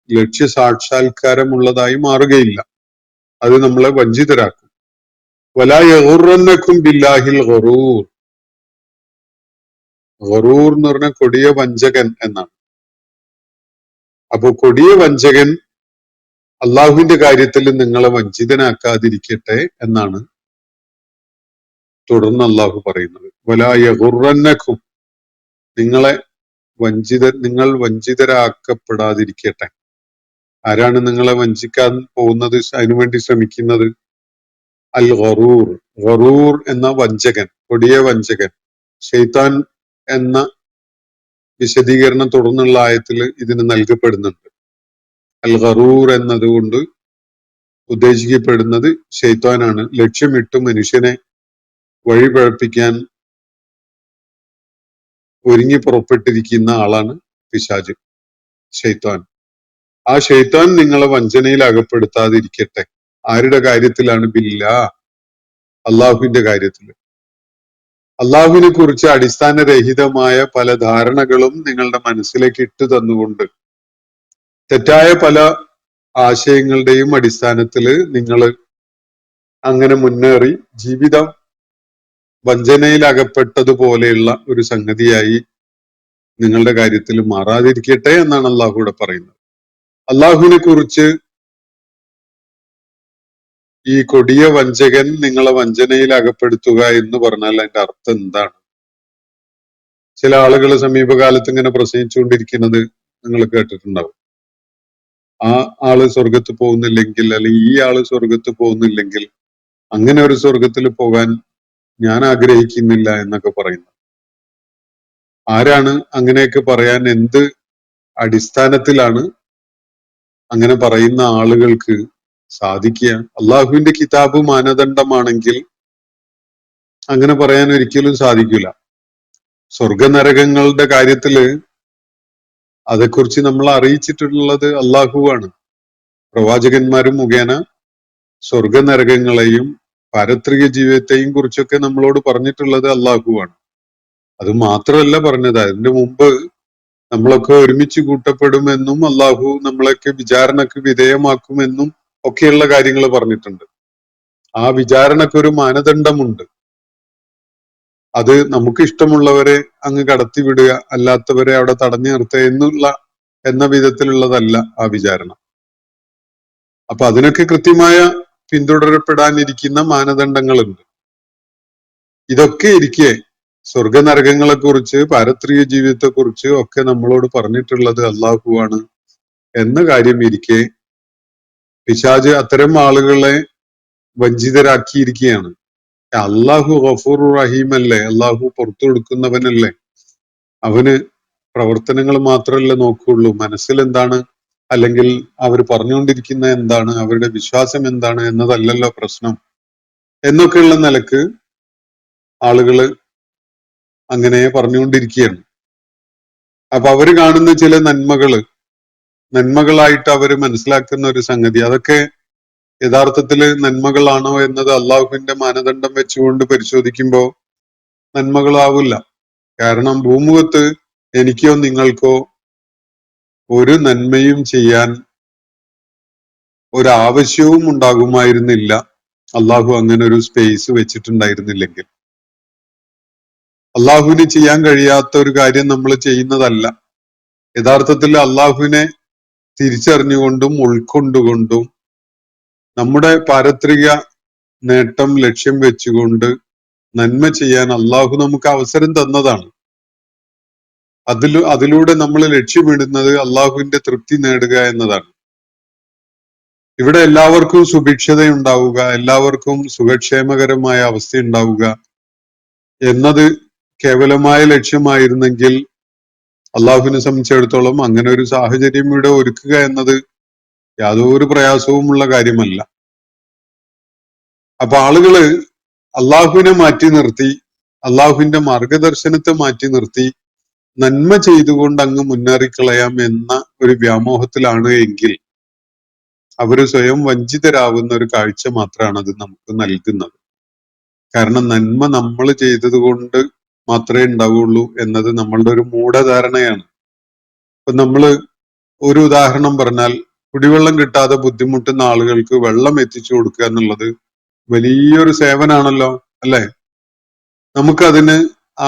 ലക്ഷ്യ സാക്ഷാത്കാരമുള്ളതായി മാറുകയില്ല. അത് നമ്മളെ വഞ്ചിതരാക്കും. വലാ യഗുറന്നകും ബില്ലാഹിൽ ഗറൂർ. ഗറൂർ എന്ന് പറഞ്ഞ കൊടിയ വഞ്ചകൻ എന്നാണ്. അപ്പോ കൊടിയ വഞ്ചകൻ അള്ളാഹുവിന്റെ കാര്യത്തിൽ നിങ്ങളെ വഞ്ചിതനാക്കാതിരിക്കട്ടെ എന്നാണ് തുടർന്ന് അള്ളാഹു പറയുന്നത്. വലാ യഗുറന്നകും, നിങ്ങൾ വഞ്ചിതരാക്കപ്പെടാതിരിക്കട്ടെ. ആരാണ് നിങ്ങളെ വഞ്ചിക്കാൻ പോകുന്നത്, അതിനുവേണ്ടി ശ്രമിക്കുന്നത്? അൽ ഗറൂർ. ഗറൂർ എന്ന വഞ്ചകൻ, കൊടിയ വഞ്ചകൻ, ശൈത്താൻ എന്ന വിശദീകരണം തുടർന്നുള്ള ആയത്തിൽ ഇതിന് നൽകപ്പെടുന്നുണ്ട്. അൽ ഗറൂർ എന്നതുകൊണ്ട് ഉദ്ദേശിക്കപ്പെടുന്നത് ശൈത്താനാണ്. ലക്ഷ്യമിട്ട് മനുഷ്യനെ വഴിപഴപ്പിക്കാൻ ഒരുങ്ങി പുറപ്പെട്ടിരിക്കുന്ന ആളാണ് പിശാച്, ശൈത്താൻ. ആ ശൈത്താൻ നിങ്ങളെ വഞ്ചനയിൽ അകപ്പെടുത്താതിരിക്കട്ടെ. ആരുടെ കാര്യത്തിലാണ്? ബില്ലാ, അള്ളാഹുവിന്റെ കാര്യത്തിൽ. അള്ളാഹുവിനെ കുറിച്ച് അടിസ്ഥാനരഹിതമായ പല ധാരണകളും നിങ്ങളുടെ മനസ്സിലേക്ക് ഇട്ടു തന്നുകൊണ്ട് തെറ്റായ പല ആശയങ്ങളുടെയും അടിസ്ഥാനത്തിൽ നിങ്ങൾ അങ്ങനെ മുന്നേറി ജീവിതം വഞ്ചനയിൽ അകപ്പെട്ടതുപോലെയുള്ള ഒരു സംഗതിയായി നിങ്ങളുടെ കാര്യത്തിൽ മാറാതിരിക്കട്ടെ എന്നാണ് അള്ളാഹു ഇവിടെ പറയുന്നത്. അള്ളാഹുവിനെ കുറിച്ച് ഈ കൊടിയ വഞ്ചകൻ നിങ്ങളെ വഞ്ചനയിൽ അകപ്പെടുത്തുക എന്ന് പറഞ്ഞാൽ അതിന്റെ അർത്ഥം എന്താണ്? ചില ആളുകൾ സമീപകാലത്ത് ഇങ്ങനെ പ്രസംഗിച്ചുകൊണ്ടിരിക്കുന്നത് നിങ്ങൾ കേട്ടിട്ടുണ്ടാവും. ആ ആള് സ്വർഗത്ത് പോകുന്നില്ലെങ്കിൽ, അല്ലെങ്കിൽ ഈ ആള് സ്വർഗത്ത് പോകുന്നില്ലെങ്കിൽ അങ്ങനെ ഒരു സ്വർഗത്തിൽ പോകാൻ ഞാൻ ആഗ്രഹിക്കുന്നില്ല എന്നൊക്കെ പറയുന്നു. ആരാണ് അങ്ങനെയൊക്കെ പറയാൻ? എന്ത് അടിസ്ഥാനത്തിലാണ് അങ്ങനെ പറയുന്ന ആളുകൾക്ക് സാധിക്കുക? അള്ളാഹുവിന്റെ കിതാബ് മാനദണ്ഡമാണെങ്കിൽ അങ്ങനെ പറയാൻ ഒരിക്കലും സാധിക്കില്ല. സ്വർഗനരകങ്ങളുടെ കാര്യത്തില് അതേക്കുറിച്ച് നമ്മൾ അറിയിച്ചിട്ടുള്ളത് അള്ളാഹുവാണ്. പ്രവാചകന്മാരും മുഖേന സ്വർഗനരകങ്ങളെയും പാരത്രിക ജീവിതത്തെയും കുറിച്ചൊക്കെ നമ്മളോട് പറഞ്ഞിട്ടുള്ളത് അള്ളാഹുവാണ്. അത് മാത്രമല്ല പറഞ്ഞത്, അതിന്റെ മുമ്പ് നമ്മളൊക്കെ ഒരുമിച്ച് കൂട്ടപ്പെടുമെന്നും അള്ളാഹു നമ്മളൊക്കെ വിചാരണക്ക് വിധേയമാക്കുമെന്നും ഒക്കെയുള്ള കാര്യങ്ങൾ പറഞ്ഞിട്ടുണ്ട്. ആ വിചാരണക്ക് ഒരു മാനദണ്ഡമുണ്ട്. അത് നമുക്ക് ഇഷ്ടമുള്ളവരെ അങ്ങ് കടത്തിവിടുക, അല്ലാത്തവരെ അവിടെ തടഞ്ഞു നിർത്തുക എന്ന വിധത്തിലുള്ളതല്ല ആ വിചാരണ. അപ്പൊ അതിനൊക്കെ കൃത്യമായ പിന്തുടരപ്പെടാനിരിക്കുന്ന മാനദണ്ഡങ്ങളുണ്ട്. ഇതൊക്കെ ഇരിക്കെ സ്വർഗനരകങ്ങളെ കുറിച്ച്, പാരത്രിക ജീവിതത്തെ കുറിച്ച് ഒക്കെ നമ്മളോട് പറഞ്ഞിട്ടുള്ളത് അള്ളാഹുവാണ് എന്ന കാര്യം ഇരിക്കെ പിശാച് അത്തരം ആളുകളെ വഞ്ചിതരാക്കിയിരിക്കുകയാണ്. അള്ളാഹു ഗഫൂർ റഹീം അല്ലേ? അള്ളാഹു പുറത്തു കൊടുക്കുന്നവനല്ലേ? അവന് പ്രവർത്തനങ്ങൾ മാത്രമല്ലേ നോക്കുള്ളൂ, മനസ്സിൽ എന്താണ്, അല്ലെങ്കിൽ അവർ പറഞ്ഞുകൊണ്ടിരിക്കുന്ന എന്താണ്, അവരുടെ വിശ്വാസം എന്താണ് എന്നതല്ലല്ലോ പ്രശ്നം എന്നൊക്കെയുള്ള നിലക്ക് ആളുകള് അങ്ങനെ പറഞ്ഞുകൊണ്ടിരിക്കുകയാണ്. അപ്പൊ അവര് കാണുന്ന ചില നന്മകളായിട്ട് അവര് മനസ്സിലാക്കുന്ന ഒരു സംഗതി, അതൊക്കെ യഥാർത്ഥത്തില് നന്മകളാണോ എന്നത് അള്ളാഹുവിന്റെ മാനദണ്ഡം വെച്ചുകൊണ്ട് പരിശോധിക്കുമ്പോൾ നന്മകളാവില്ല. കാരണം ഭൂമുഖത്ത് എനിക്കോ നിങ്ങൾക്കോ ഒരു നന്മയും ചെയ്യാൻ ഒരാവശ്യവും ഉണ്ടാകുമായിരുന്നില്ല അള്ളാഹു അങ്ങനെ ഒരു സ്പേസ് വെച്ചിട്ടുണ്ടായിരുന്നില്ലെങ്കിൽ. അള്ളാഹുവിന് ചെയ്യാൻ കഴിയാത്ത ഒരു കാര്യം നമ്മൾ ചെയ്യുന്നതല്ല. യഥാർത്ഥത്തിൽ അള്ളാഹുവിനെ തിരിച്ചറിഞ്ഞുകൊണ്ടും ഉൾക്കൊണ്ടുകൊണ്ടും നമ്മുടെ പാരത്രിക നേട്ടം ലക്ഷ്യം വെച്ചുകൊണ്ട് നന്മ ചെയ്യാൻ അള്ളാഹു നമുക്ക് അവസരം തന്നതാണ്. അതിലൂടെ നമ്മൾ ലക്ഷ്യമിടുന്നത് അള്ളാഹുവിന്റെ തൃപ്തി നേടുക എന്നതാണ്. ഇവിടെ എല്ലാവർക്കും സുഭിക്ഷതയുണ്ടാവുക, എല്ലാവർക്കും സുഖക്ഷേമകരമായ അവസ്ഥ ഉണ്ടാവുക എന്നത് കേവലമായ ലക്ഷ്യമായിരുന്നെങ്കിൽ അള്ളാഹുവിനെ സംബന്ധിച്ചിടത്തോളം അങ്ങനെ ഒരു സാഹചര്യം ഇവിടെ ഒരുക്കുക എന്നത് യാതൊരു പ്രയാസവുമുള്ള കാര്യമല്ല. അപ്പൊ ആളുകള് അള്ളാഹുവിനെ മാറ്റി നിർത്തി, അള്ളാഹുവിന്റെ മാർഗദർശനത്തെ മാറ്റി നിർത്തി നന്മ ചെയ്തുകൊണ്ട് അങ്ങ് മുന്നേറിക്കളയാം എന്ന ഒരു വ്യാമോഹത്തിലാണ് എങ്കിൽ അവര് സ്വയം വഞ്ചിതരാകുന്ന ഒരു കാഴ്ച മാത്രമാണ് അത് നമുക്ക് നൽകുന്നത്. കാരണം നന്മ നമ്മൾ ചെയ്തത് കൊണ്ട് മാത്രമേ ഉണ്ടാവുള്ളൂ എന്നത് നമ്മളുടെ ഒരു മൂഢധാരണയാണ്. ഇപ്പൊ നമ്മള് ഒരു ഉദാഹരണം പറഞ്ഞാൽ, കുടിവെള്ളം കിട്ടാതെ ബുദ്ധിമുട്ടുന്ന ആളുകൾക്ക് വെള്ളം എത്തിച്ചു കൊടുക്കുക എന്നുള്ളത് വലിയൊരു സേവനാണല്ലോ, അല്ലെ? നമുക്കതിന്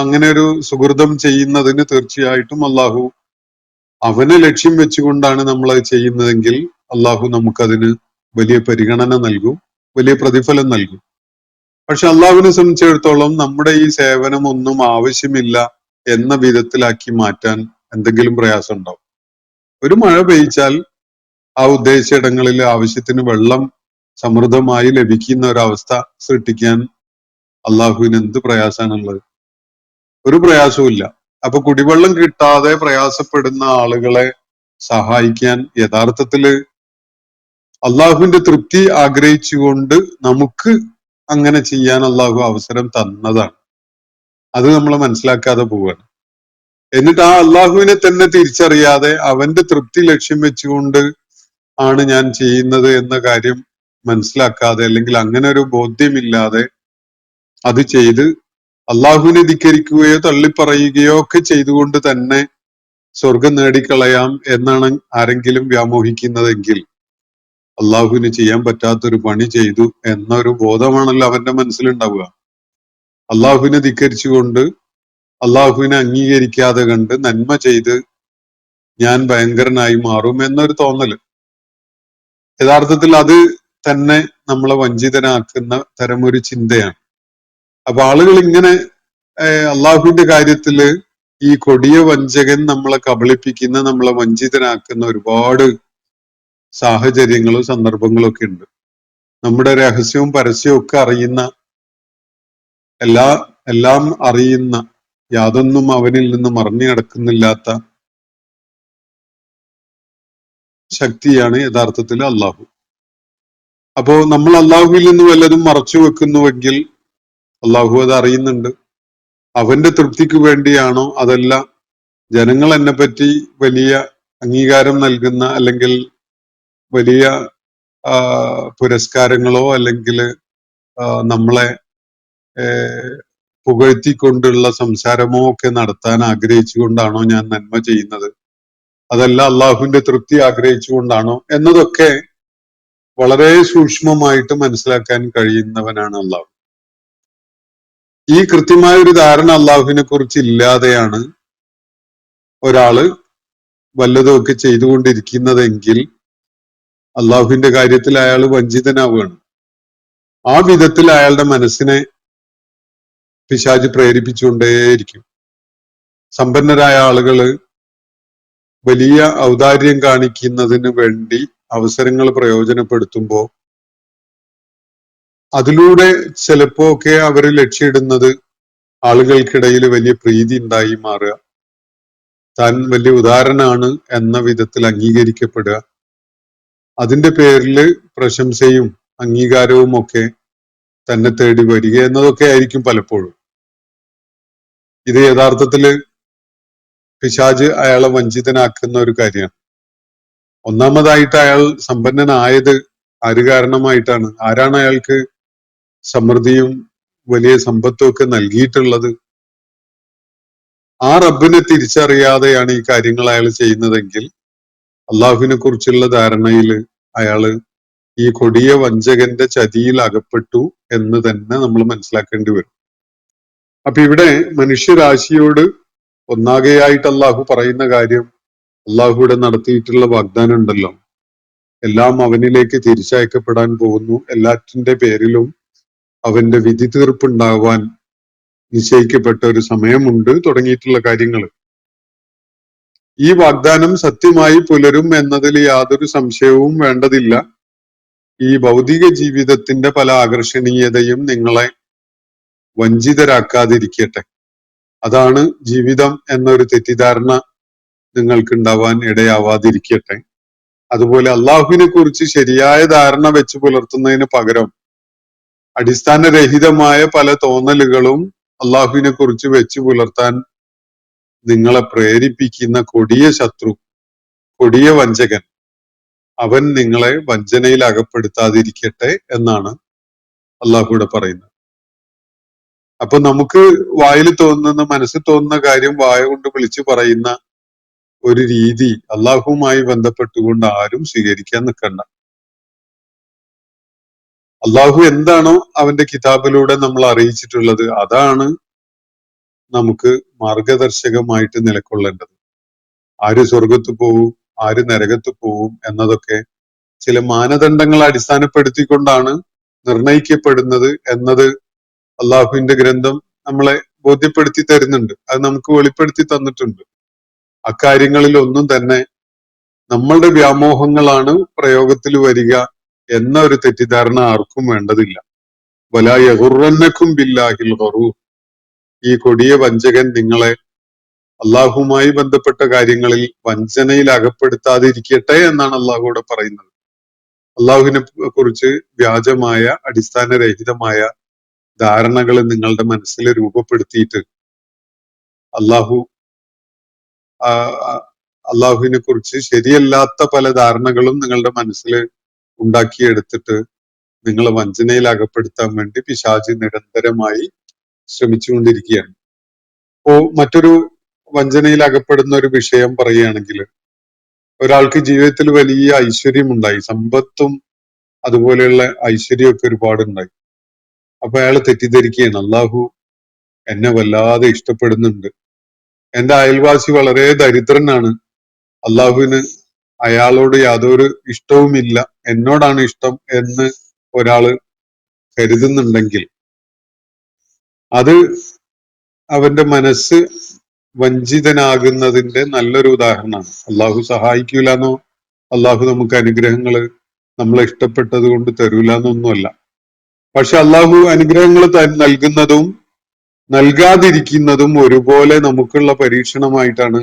അങ്ങനെ ഒരു സുഹൃതം ചെയ്യുന്നതിന് തീർച്ചയായിട്ടും അള്ളാഹു അവനെ ലക്ഷ്യം വെച്ചുകൊണ്ടാണ് നമ്മൾ അത് ചെയ്യുന്നതെങ്കിൽ അള്ളാഹു നമുക്കതിന് വലിയ പരിഗണന നൽകും, വലിയ പ്രതിഫലം നൽകും. പക്ഷെ അള്ളാഹുവിനെ സംബന്ധിച്ചിടത്തോളം നമ്മുടെ ഈ സേവനം ഒന്നും ആവശ്യമില്ല എന്ന വിധത്തിലാക്കി മാറ്റാൻ എന്തെങ്കിലും പ്രയാസം ഉണ്ടാവും. ഒരു മഴ പെയ്ച്ചാൽ ആ ഉദ്ദേശിച്ച ഇടങ്ങളിൽ ആവശ്യത്തിന് വെള്ളം സമൃദ്ധമായി ലഭിക്കുന്ന ഒരവസ്ഥ സൃഷ്ടിക്കാൻ അള്ളാഹുവിന് എന്ത് പ്രയാസമാണുള്ളത്? ഒരു പ്രയാസവും ഇല്ല. അപ്പൊ കുടിവെള്ളം കിട്ടാതെ പ്രയാസപ്പെടുന്ന ആളുകളെ സഹായിക്കാൻ യഥാർത്ഥത്തില് അള്ളാഹുവിന്റെ തൃപ്തി ആഗ്രഹിച്ചുകൊണ്ട് നമുക്ക് അങ്ങനെ ചെയ്യാൻ അള്ളാഹു അവസരം തന്നതാണ്. അത് നമ്മൾ മനസ്സിലാക്കാതെ പോവുകയാണ്. എന്നിട്ട് ആ അള്ളാഹുവിനെ തന്നെ തിരിച്ചറിയാതെ അവന്റെ തൃപ്തി ലക്ഷ്യം വെച്ചുകൊണ്ട് ആണ് ഞാൻ ചെയ്യുന്നത് എന്ന കാര്യം മനസ്സിലാക്കാതെ, അല്ലെങ്കിൽ അങ്ങനെ ഒരു ബോധ്യമില്ലാതെ അത് ചെയ്ത് അള്ളാഹുവിനെ ധിക്കരിക്കുകയോ തള്ളിപ്പറയുകയോ ഒക്കെ ചെയ്തുകൊണ്ട് തന്നെ സ്വർഗം നേടിക്കളയാം എന്നാണ് ആരെങ്കിലും വ്യാമോഹിക്കുന്നതെങ്കിൽ അള്ളാഹുവിന് ചെയ്യാൻ പറ്റാത്തൊരു പണി ചെയ്തു എന്നൊരു ബോധമാണല്ലോ അവന്റെ മനസ്സിലുണ്ടാവുക. അള്ളാഹുവിനെ ധിക്കരിച്ചുകൊണ്ട് അള്ളാഹുവിനെ അംഗീകരിക്കാതെ കണ്ട് നന്മ ചെയ്ത് ഞാൻ ഭയങ്കരനായി മാറും എന്നൊരു തോന്നല്. യഥാർത്ഥത്തിൽ അത് തന്നെ നമ്മളെ വഞ്ചിതനാക്കുന്ന തരമൊരു ചിന്തയാണ്. അപ്പൊ ആളുകൾ ഇങ്ങനെ അള്ളാഹുവിന്റെ കാര്യത്തില് ഈ കൊടിയ വഞ്ചകൻ നമ്മളെ കബളിപ്പിക്കുന്ന, നമ്മളെ വഞ്ചിതനാക്കുന്ന ഒരുപാട് സാഹചര്യങ്ങളും സന്ദർഭങ്ങളും ഒക്കെ ഉണ്ട്. നമ്മുടെ രഹസ്യവും പരസ്യവും ഒക്കെ അറിയുന്ന, എല്ലാം അറിയുന്ന, യാതൊന്നും അവനിൽ നിന്ന് മറഞ്ഞു കിടക്കുന്നില്ലാത്ത ശക്തിയാണ് യഥാർത്ഥത്തിൽ അള്ളാഹു. അപ്പോ നമ്മൾ അള്ളാഹുവിൽ നിന്ന് വല്ലതും മറച്ചു വെക്കുന്നുവെങ്കിൽ അള്ളാഹു അത് അറിയുന്നുണ്ട്. അവന്റെ തൃപ്തിക്ക് വേണ്ടിയാണോ അതല്ല ജനങ്ങൾ എന്നെ പറ്റി വലിയ അംഗീകാരം നൽകുന്ന, അല്ലെങ്കിൽ വലിയ പുരസ്കാരങ്ങളോ അല്ലെങ്കിൽ നമ്മളെ പുകഴ്ത്തിക്കൊണ്ടുള്ള സംസാരമോ ഒക്കെ നടത്താൻ ആഗ്രഹിച്ചുകൊണ്ടാണോ ഞാൻ നന്മ ചെയ്യുന്നത്, അതല്ല അള്ളാഹുവിന്റെ തൃപ്തി ആഗ്രഹിച്ചുകൊണ്ടാണോ എന്നതൊക്കെ വളരെ സൂക്ഷ്മമായിട്ട് മനസ്സിലാക്കാൻ കഴിയുന്നവനാണ് അള്ളാഹു. ഈ കൃത്യമായ ഒരു ധാരണ അള്ളാഹുവിനെ കുറിച്ച് ഇല്ലാതെയാണ് ഒരാള് വല്ലതുമൊക്കെ ചെയ്തുകൊണ്ടിരിക്കുന്നതെങ്കിൽ അള്ളാഹുവിന്റെ കാര്യത്തിൽ അയാൾ വഞ്ചിതനാവുകയാണ്. ആ വിധത്തിൽ അയാളുടെ മനസ്സിനെ പിശാച് പ്രേരിപ്പിച്ചുകൊണ്ടേയിരിക്കും. സമ്പന്നരായ ആളുകള് വലിയ ഔദാര്യം കാണിക്കുന്നതിന് വേണ്ടി അവസരങ്ങൾ പ്രയോജനപ്പെടുത്തുമ്പോ അതിലൂടെ ചിലപ്പോ ഒക്കെ അവര് ലക്ഷ്യമിടുന്നത് ആളുകൾക്കിടയിൽ വലിയ പ്രീതി ഉണ്ടായി മാറുക, താൻ വലിയ ഉദാഹരണമാണ് എന്ന വിധത്തിൽ അംഗീകരിക്കപ്പെടുക, അതിന്റെ പേരില് പ്രശംസയും അംഗീകാരവും ഒക്കെ തന്നെ തേടി വരിക എന്നതൊക്കെ ആയിരിക്കും പലപ്പോഴും. ഇത് യഥാർത്ഥത്തില് പിശാജ് അയാളെ വഞ്ചിതനാക്കുന്ന ഒരു കാര്യമാണ്. ഒന്നാമതായിട്ട് അയാൾ സമ്പന്നനായത് ആര് കാരണമായിട്ടാണ്? ആരാണ് അയാൾക്ക് സമൃദ്ധിയും വലിയ സമ്പത്തും ഒക്കെ നൽകിയിട്ടുള്ളത്? ആ റബ്ബിനെ തിരിച്ചറിയാതെയാണ് ഈ കാര്യങ്ങൾ അയാൾ ചെയ്യുന്നതെങ്കിൽ അള്ളാഹുവിനെ കുറിച്ചുള്ള ധാരണയിൽ അയാള് ഈ കൊടിയ വഞ്ചകന്റെ ചതിയിൽ അകപ്പെട്ടു എന്ന് തന്നെ നമ്മൾ മനസ്സിലാക്കേണ്ടി വരും. അപ്പൊ ഇവിടെ മനുഷ്യരാശിയോട് ഒന്നാകെയായിട്ട് അള്ളാഹു പറയുന്ന കാര്യം, അള്ളാഹുവിടെ നടത്തിയിട്ടുള്ള വാഗ്ദാനം ഉണ്ടല്ലോ, എല്ലാം അവനിലേക്ക് തിരിച്ചയക്കപ്പെടാൻ പോകുന്നു, എല്ലാറ്റിന്റെ പേരിലും അവന്റെ വിധി തീർപ്പുണ്ടാവാൻ നിശ്ചയിക്കപ്പെട്ട ഒരു സമയമുണ്ട് തുടങ്ങിയിട്ടുള്ള കാര്യങ്ങൾ. ഈ വാഗ്ദാനം സത്യമായി പുലരും എന്നതിൽ യാതൊരു സംശയവും വേണ്ടതില്ല. ഈ ഭൗതിക ജീവിതത്തിന്റെ പല ആകർഷണീയതയും നിങ്ങളെ വഞ്ചിതരാക്കാതിരിക്കട്ടെ. അതാണ് ജീവിതം എന്നൊരു തെറ്റിദ്ധാരണ നിങ്ങൾക്ക് ഉണ്ടാവാൻ ഇടയാവാതിരിക്കട്ടെ. അതുപോലെ അള്ളാഹുവിനെ കുറിച്ച് ശരിയായ ധാരണ വെച്ച് പുലർത്തുന്നതിന് പകരം അടിസ്ഥാനരഹിതമായ പല തോന്നലുകളും അള്ളാഹുവിനെ കുറിച്ച് വെച്ച് പുലർത്താൻ നിങ്ങളെ പ്രേരിപ്പിക്കുന്ന കൊടിയ ശത്രു, കൊടിയ വഞ്ചകൻ, അവൻ നിങ്ങളെ വഞ്ചനയിൽ അകപ്പെടുത്താതിരിക്കട്ടെ എന്നാണ് അള്ളാഹുവിടെ പറയുന്നത്. അപ്പൊ നമുക്ക് വായിൽ തോന്നുന്ന, മനസ്സിൽ തോന്നുന്ന കാര്യം വായ കൊണ്ട് വിളിച്ചു പറയുന്ന ഒരു രീതി അള്ളാഹുവുമായി ബന്ധപ്പെട്ടുകൊണ്ട് ആരും സ്വീകരിക്കാൻ നിൽക്കണ്ട. അള്ളാഹു എന്താണോ അവന്റെ കിതാബിലൂടെ നമ്മൾ അറിയിച്ചിട്ടുള്ളത് അതാണ് നമുക്ക് മാർഗദർശകമായിട്ട് നിലകൊള്ളേണ്ടത്. ആര് സ്വർഗത്ത് പോവും, ആര് നരകത്ത് പോവും എന്നതൊക്കെ ചില മാനദണ്ഡങ്ങളെ അടിസ്ഥാനപ്പെടുത്തിക്കൊണ്ടാണ് നിർണയിക്കപ്പെടുന്നത് എന്നത് അള്ളാഹുവിന്റെ ഗ്രന്ഥം നമ്മളെ ബോധ്യപ്പെടുത്തി തരുന്നുണ്ട്. അത് നമുക്ക് വെളിപ്പെടുത്തി തന്നിട്ടുണ്ട്. അക്കാര്യങ്ങളിൽ ഒന്നും തന്നെ നമ്മളുടെ വ്യാമോഹങ്ങളാണ് പ്രയോഗത്തിൽ വരിക എന്ന ഒരു തെറ്റിദ്ധാരണ ആർക്കും വേണ്ടതില്ല. വലാ യഗുറന്നക്കും ബില്ലാഹിൽ ഗറൂർ. ഈ കൊടിയ വഞ്ചകൻ നിങ്ങളെ അള്ളാഹുമായി ബന്ധപ്പെട്ട കാര്യങ്ങളിൽ വഞ്ചനയിൽ അകപ്പെടുത്താതിരിക്കട്ടെ എന്നാണ് അള്ളാഹുവിടെ പറയുന്നത്. അള്ളാഹുവിനെ കുറിച്ച് വ്യാജമായ, അടിസ്ഥാനരഹിതമായ ധാരണകൾ നിങ്ങളുടെ മനസ്സിൽ രൂപപ്പെടുത്തിയിട്ട് അള്ളാഹുവിനെ കുറിച്ച് ശരിയല്ലാത്ത പല ധാരണകളും നിങ്ങളുടെ മനസ്സിൽ ഉണ്ടാക്കിയെടുത്തിട്ട് നിങ്ങളെ വഞ്ചനയിൽ അകപ്പെടുത്താൻ വേണ്ടി പിശാച് നിരന്തരമായി ശ്രമിച്ചുകൊണ്ടിരിക്കുകയാണ്. അപ്പോ മറ്റൊരു വഞ്ചനയിൽ അകപ്പെടുന്ന ഒരു വിഷയം പറയുകയാണെങ്കിൽ, ഒരാൾക്ക് ജീവിതത്തിൽ വലിയ ഐശ്വര്യമുണ്ടായി, സമ്പത്തും അതുപോലെയുള്ള ഐശ്വര്യമൊക്കെ ഒരുപാടുണ്ടായി. അപ്പൊ അയാൾ തെറ്റിദ്ധരിക്കുകയാണ്, അള്ളാഹു എന്നെ വല്ലാതെ ഇഷ്ടപ്പെടുന്നുണ്ട്, എന്റെ അയൽവാസി വളരെ ദരിദ്രനാണ്, അള്ളാഹുവിന് അയാളോട് യാതൊരു ഇഷ്ടവുമില്ല, എന്നോടാണ് ഇഷ്ടം എന്ന് ഒരാള് കരുതുന്നുണ്ടെങ്കിൽ അത് അവന്റെ മനസ്സ് വഞ്ചിതനാകുന്നതിന്റെ നല്ലൊരു ഉദാഹരണമാണ്. അള്ളാഹു സഹായിക്കൂലെന്നോ അള്ളാഹു നമുക്ക് അനുഗ്രഹങ്ങൾ നമ്മളെ ഇഷ്ടപ്പെട്ടത് കൊണ്ട് തരൂലെന്നൊന്നുമല്ല. പക്ഷെ അള്ളാഹു അനുഗ്രഹങ്ങൾ നൽകുന്നതും നൽകാതിരിക്കുന്നതും ഒരുപോലെ നമുക്കുള്ള പരീക്ഷണമായിട്ടാണ്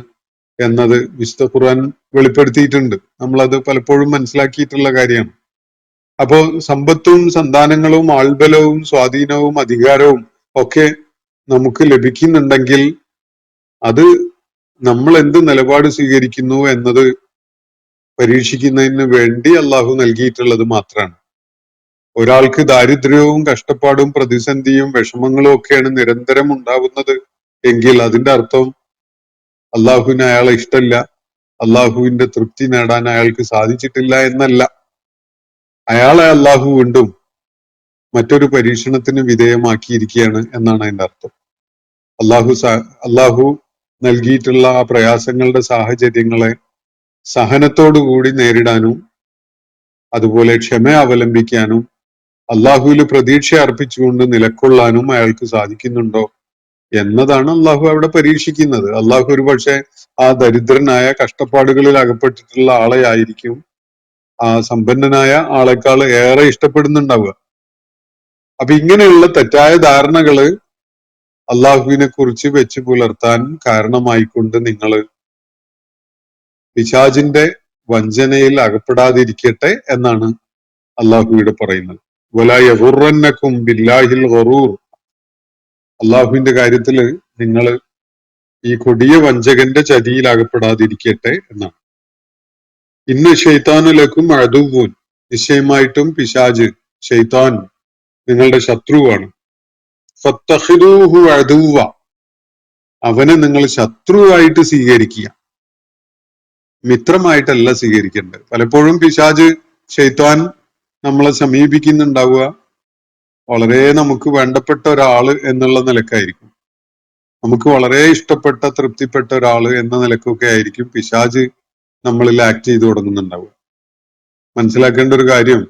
എന്നത് വിശുദ്ധ ഖുർആൻ വെളിപ്പെടുത്തിയിട്ടുണ്ട്. നമ്മളത് പലപ്പോഴും മനസ്സിലാക്കിയിട്ടുള്ള കാര്യമാണ്. അപ്പോ സമ്പത്തും സന്താനങ്ങളും ആൾബലവും സ്വാധീനവും അധികാരവും ഒക്കെ നമുക്ക് ലഭിക്കുന്നുണ്ടെങ്കിൽ അത് നമ്മൾ എന്ത് നിലപാട് സ്വീകരിക്കുന്നു എന്നത് പരീക്ഷിക്കുന്നതിന് വേണ്ടി അള്ളാഹു നൽകിയിട്ടുള്ളത് മാത്രമാണ്. ഒരാൾക്ക് ദാരിദ്ര്യവും കഷ്ടപ്പാടും പ്രതിസന്ധിയും വിഷമങ്ങളും ഒക്കെയാണ് നിരന്തരം ഉണ്ടാവുന്നത് എങ്കിൽ അതിന്റെ അർത്ഥം അള്ളാഹുവിന് അയാളെ ഇഷ്ടമില്ല, അള്ളാഹുവിന്റെ തൃപ്തി നേടാൻ അയാൾക്ക് സാധിച്ചിട്ടില്ല എന്നല്ല. അയാളെ അള്ളാഹു വീണ്ടും മറ്റൊരു പരീക്ഷണത്തിന് വിധേയമാക്കിയിരിക്കുകയാണ് എന്നാണ് അതിന്റെ അർത്ഥം. അള്ളാഹു നൽകിയിട്ടുള്ള ആ പ്രയാസങ്ങളുടെ സാഹചര്യങ്ങളെ സഹനത്തോടുകൂടി നേരിടാനും അതുപോലെ ക്ഷമ അവലംബിക്കാനും അള്ളാഹുവിൽ പ്രതീക്ഷ അർപ്പിച്ചുകൊണ്ട് നിലക്കൊള്ളാനും അയാൾക്ക് സാധിക്കുന്നുണ്ടോ എന്നതാണ് അള്ളാഹു അവിടെ പരീക്ഷിക്കുന്നത്. അള്ളാഹു ഒരു പക്ഷെ ആ ദരിദ്രനായ കഷ്ടപ്പാടുകളിൽ അകപ്പെട്ടിട്ടുള്ള ആളെ ആയിരിക്കും ആ സമ്പന്നനായ ആളെക്കാൾ ഏറെ ഇഷ്ടപ്പെടുന്നുണ്ടാവുക. അപ്പൊ ഇങ്ങനെയുള്ള തെറ്റായ ധാരണകള് അള്ളാഹുവിനെ കുറിച്ച് വെച്ച് പുലർത്താൻ കാരണമായിക്കൊണ്ട് നിങ്ങൾ പിശാചിന്റെ വഞ്ചനയിൽ അകപ്പെടാതിരിക്കട്ടെ എന്നാണ് അള്ളാഹുവിടെ പറയുന്നത്. വലാ യഗുറന്നക്കും ബില്ലാഹിൽ ഗറൂർ. അള്ളാഹുവിന്റെ കാര്യത്തില് നിങ്ങൾ ഈ കൊടിയ വഞ്ചകന്റെ ചതിയിലകപ്പെടാതിരിക്കട്ടെ എന്നാണ്. ഇന്ന് ഷെയ്ത്താനുലക്കും അദുവ്വുൻ, നിശ്ചയമായിട്ടും പിശാജ് ഷെയ്ത്താൻ നിങ്ങളുടെ ശത്രുവാണ്. ഫത്തഖിദൂഹു അദുവ്വ, അവനെ നിങ്ങൾ ശത്രുവായിട്ട് സ്വീകരിക്കുക, മിത്രമായിട്ടല്ല സ്വീകരിക്കേണ്ടത്. പലപ്പോഴും പിശാജ് ഷെയ്ത്താൻ നമ്മളെ സമീപിക്കുന്നുണ്ടാവുക വളരെ നമുക്ക് വേണ്ടപ്പെട്ട ഒരാള് എന്നുള്ള നിലക്കായിരിക്കും. നമുക്ക് വളരെ ഇഷ്ടപ്പെട്ട തൃപ്തിപ്പെട്ട ഒരാള് എന്ന നിലക്കൊക്കെ ആയിരിക്കും പിശാജ് നമ്മളിൽ ആക്ട് ചെയ്തു തുടങ്ങുന്നുണ്ടാവുക. മനസ്സിലാക്കേണ്ട ഒരു കാര്യം,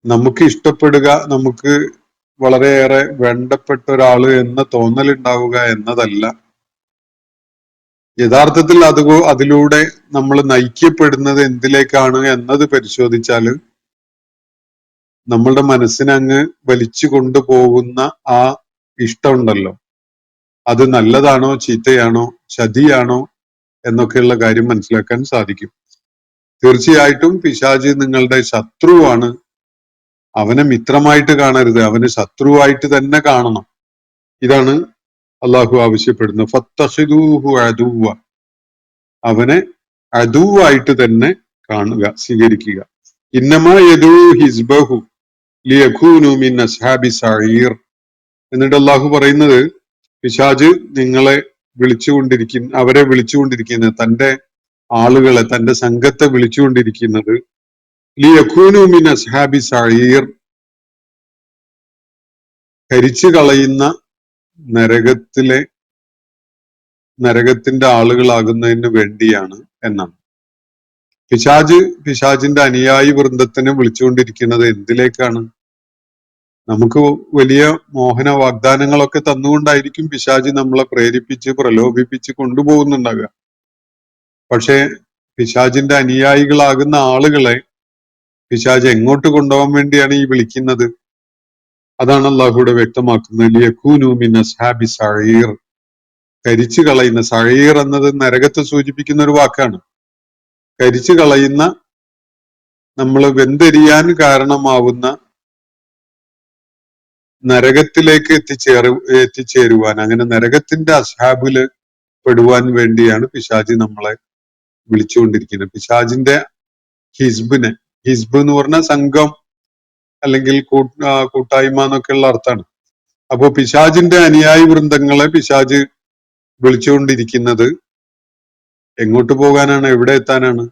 നമുക്ക് ഇഷ്ടപ്പെടുക, നമുക്ക് വളരെയേറെ വേണ്ടപ്പെട്ട ഒരാള് എന്ന തോന്നലുണ്ടാവുക എന്നതല്ല യഥാർത്ഥത്തിൽ. അതിലൂടെ നമ്മൾ നയിക്കപ്പെടുന്നത് എന്തിലേക്കാണ് എന്നത് പരിശോധിച്ചാൽ നമ്മളുടെ മനസ്സിനങ്ങ് വലിച്ചു കൊണ്ടുപോകുന്ന ആ ഇഷ്ടമുണ്ടല്ലോ, അത് നല്ലതാണോ ചീത്തയാണോ ചതിയാണോ എന്നൊക്കെയുള്ള കാര്യം മനസ്സിലാക്കാൻ സാധിക്കും. തീർച്ചയായിട്ടും പിശാച് നിങ്ങളുടെ ശത്രുവാണ്. അവനെ മിത്രമായിട്ട് കാണരുത്, അവനെ ശത്രുവായിട്ട് തന്നെ കാണണം. ഇതാണ് അള്ളാഹു ആവശ്യപ്പെടുന്നത്. ഫത്തഖിദൂഹു അദുവ്വ, അവനെ അദുവായിട്ട് തന്നെ കാണുക, സ്വീകരിക്കുക. ഇന്നമാ യദൂ ഹിസ്ബഹു ലിയകൂനു മിൻ അസ്ഹാബി സഈർ. എന്നിട്ട് അള്ളാഹു പറയുന്നത്, പിശാച് നിങ്ങളെ അവരെ വിളിച്ചുകൊണ്ടിരിക്കുന്നത്, തന്റെ ആളുകളെ, തന്റെ സംഘത്തെ വിളിച്ചുകൊണ്ടിരിക്കുന്നത് ലിയകൂനു മിൻ അസ്ഹാബി സഈർ, കരിച്ചു കളയുന്ന നരകത്തിന്റെ ആളുകളാകുന്നതിന് വേണ്ടിയാണ് എന്നാണ്. പിശാചിന്റെ അനുയായി വൃന്ദത്തിനെ വിളിച്ചുകൊണ്ടിരിക്കുന്നത് എന്തിലേക്കാണ്? നമുക്ക് വലിയ മോഹന വാഗ്ദാനങ്ങളൊക്കെ തന്നുകൊണ്ടായിരിക്കും പിശാച് നമ്മളെ പ്രേരിപ്പിച്ച് പ്രലോഭിപ്പിച്ച് കൊണ്ടുപോകുന്നുണ്ടാകുക. പക്ഷെ പിശാചിന്റെ അനുയായികളാകുന്ന ആളുകളെ പിശാച് എങ്ങോട്ട് കൊണ്ടുപോകാൻ വേണ്ടിയാണ് ഈ വിളിക്കുന്നത്? അതാണ് അള്ളാഹുവിടെ വ്യക്തമാക്കുന്നത്. ലിയകൂനു മിൻ അസ്ഹാബി സഈർ, കരിച്ചു കളയുന്ന. സഈർ എന്നത് നരകത്തെ സൂചിപ്പിക്കുന്ന ഒരു വാക്കാണ്. കരിച്ചു കളയുന്ന, നമ്മൾ വെന്തെരിയാൻ കാരണമാവുന്ന നരകത്തിലേക്ക് എത്തിച്ചേരുവാൻ, അങ്ങനെ നരകത്തിന്റെ അസ്ഹാബില് പെടുവാൻ വേണ്ടിയാണ് പിശാചി നമ്മളെ വിളിച്ചുകൊണ്ടിരിക്കുന്നത്. പിശാചിന്റെ ഹിസ്ബ് എന്ന് പറഞ്ഞ സംഘം അല്ലെങ്കിൽ കൂട്ടായ്മ എന്നൊക്കെയുള്ള അർത്ഥമാണ്. അപ്പോ പിശാചിന്റെ അനുയായി വൃന്ദങ്ങളെ പിശാച് വിളിച്ചുകൊണ്ടിരിക്കുന്നത് എങ്ങോട്ട് പോകാനാണ്? എവിടെ എത്താനാണ്?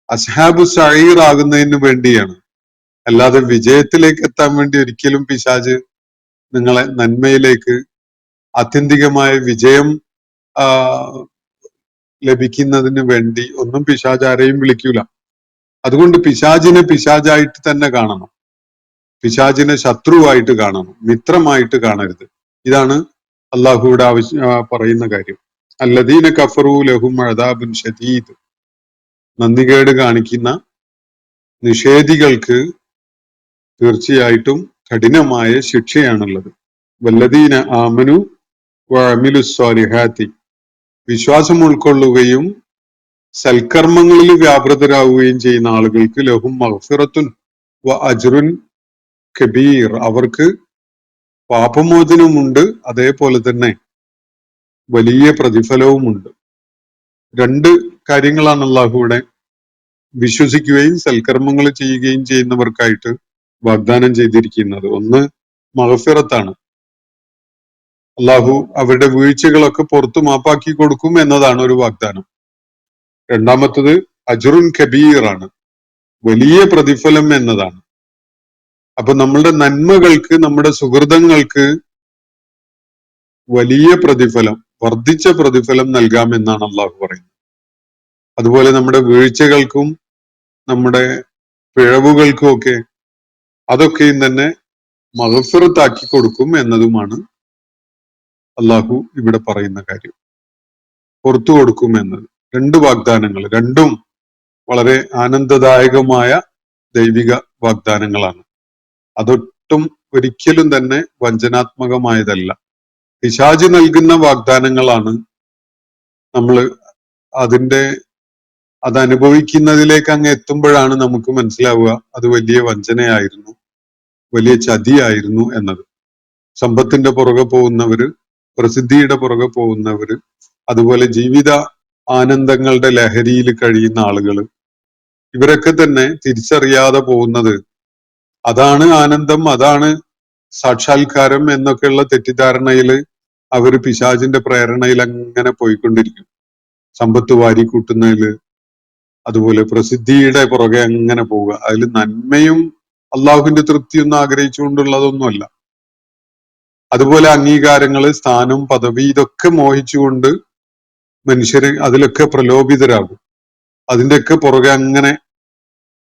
അസ്ഹാബു സഈർ ആകുന്നതിന് വേണ്ടിയാണ്. അല്ലാതെ വിജയത്തിലേക്ക് എത്താൻ വേണ്ടി ഒരിക്കലും പിശാച് നിങ്ങളെ നന്മയിലേക്ക്, ആത്യന്തികമായ വിജയം ലഭിക്കുന്നതിന് വേണ്ടി ഒന്നും പിശാച് ആരെയും വിളിക്കൂല. അതുകൊണ്ട് പിശാചിനെ പിശാചായിട്ട് തന്നെ കാണണം, പിശാചിനെ ശത്രുവായിട്ട് കാണണം, മിത്രമായിട്ട് കാണരുത്. ഇതാണ് അള്ളാഹുവിടെ പറയുന്ന കാര്യം. അല്ലദീന കഫറൂ ലഹും അദാബുൻ ശദീദ്, നന്ദികേട് കാണിക്കുന്ന നിഷേധികൾക്ക് തീർച്ചയായിട്ടും കഠിനമായ ശിക്ഷയാണുള്ളത്. വല്ലദീന ആമനു വഅമിലു സ്വാലിഹാത്തി, വിശ്വാസം ഉൾക്കൊള്ളുകയും സൽക്കർമ്മങ്ങളിൽ വ്യാപൃതരാകുകയും ചെയ്യുന്ന ആളുകൾക്ക് ലഹും മഗ്ഫിറത്തുൻ വ അജ്റുൻ കബീർ, അവർക്ക് പാപമോചനമുണ്ട്, അതേപോലെ തന്നെ വലിയ പ്രതിഫലവുമുണ്ട്. രണ്ട് കാര്യങ്ങളാണ് അള്ളാഹുവിടെ വിശ്വസിക്കുകയും സൽക്കർമ്മങ്ങൾ ചെയ്യുകയും ചെയ്യുന്നവർക്കായിട്ട് വാഗ്ദാനം ചെയ്തിരിക്കുന്നത്. ഒന്ന് മഗ്ഫിറത്താണ്, അള്ളാഹു അവരുടെ വീഴ്ചകളൊക്കെ പുറത്തു മാപ്പാക്കി കൊടുക്കും എന്നതാണ് ഒരു വാഗ്ദാനം. രണ്ടാമത്തത് അജ്റുൻ കബീർ ആണ്, വലിയ പ്രതിഫലം എന്നതാണ്. അപ്പൊ നമ്മളുടെ നന്മകൾക്ക്, നമ്മുടെ സുഹൃതങ്ങൾക്ക് വലിയ പ്രതിഫലം, വർദ്ധിച്ച പ്രതിഫലം നൽകാമെന്നാണ് അള്ളാഹു പറയുന്നത്. അതുപോലെ നമ്മുടെ വീഴ്ചകൾക്കും നമ്മുടെ പിഴവുകൾക്കും ഒക്കെ അതൊക്കെയും തന്നെ മഗ്ഫിറത്താക്കി കൊടുക്കും എന്നതുമാണ് അള്ളാഹു ഇവിടെ പറയുന്ന കാര്യം. പുറത്തു കൊടുക്കും എന്നത്. രണ്ട് വാഗ്ദാനങ്ങൾ, രണ്ടും വളരെ ആനന്ദദായകമായ ദൈവിക വാഗ്ദാനങ്ങളാണ്. അതൊട്ടും ഒരിക്കലും തന്നെ വഞ്ചനാത്മകമായതല്ല. പിശാച് നൽകുന്ന വാഗ്ദാനങ്ങളാണ് നമ്മൾ അത് അനുഭവിക്കുന്നതിലേക്ക് അങ്ങ് എത്തുമ്പോഴാണ് നമുക്ക് മനസ്സിലാവുക അത് വലിയ വഞ്ചനയായിരുന്നു, വലിയ ചതിയായിരുന്നു എന്നത്. സമ്പത്തിന്റെ പുറകെ പോകുന്നവര് പ്രസിദ്ധിയുടെ പുറകെ പോകുന്നവര്, അതുപോലെ ജീവിത ആനന്ദങ്ങളുടെ ലഹരിയിൽ കഴിയുന്ന ആളുകൾ, ഇവരൊക്കെ തന്നെ തിരിച്ചറിയാതെ പോകുന്നത് അതാണ് ആനന്ദം, അതാണ് സാക്ഷാത്കാരം എന്നൊക്കെയുള്ള തെറ്റിദ്ധാരണയില് അവര് പിശാചിന്റെ പ്രേരണയിൽ അങ്ങനെ പോയിക്കൊണ്ടിരിക്കും. സമ്പത്ത് വാരിക്കൂട്ടുന്നതില്, അതുപോലെ പ്രസിദ്ധിയുടെ പുറകെ അങ്ങനെ പോവുക. അതിൽ നന്മയും അള്ളാഹുവിന്റെ തൃപ്തിയൊന്നും ആഗ്രഹിച്ചുകൊണ്ടുള്ളതൊന്നുമല്ല. അതുപോലെ അംഗീകാരങ്ങള്, സ്ഥാനം, പദവി, ഇതൊക്കെ മോഹിച്ചുകൊണ്ട് മനുഷ്യര് അതിലൊക്കെ പ്രലോഭിതരാകും. അതിന്റെയൊക്കെ പുറകെ അങ്ങനെ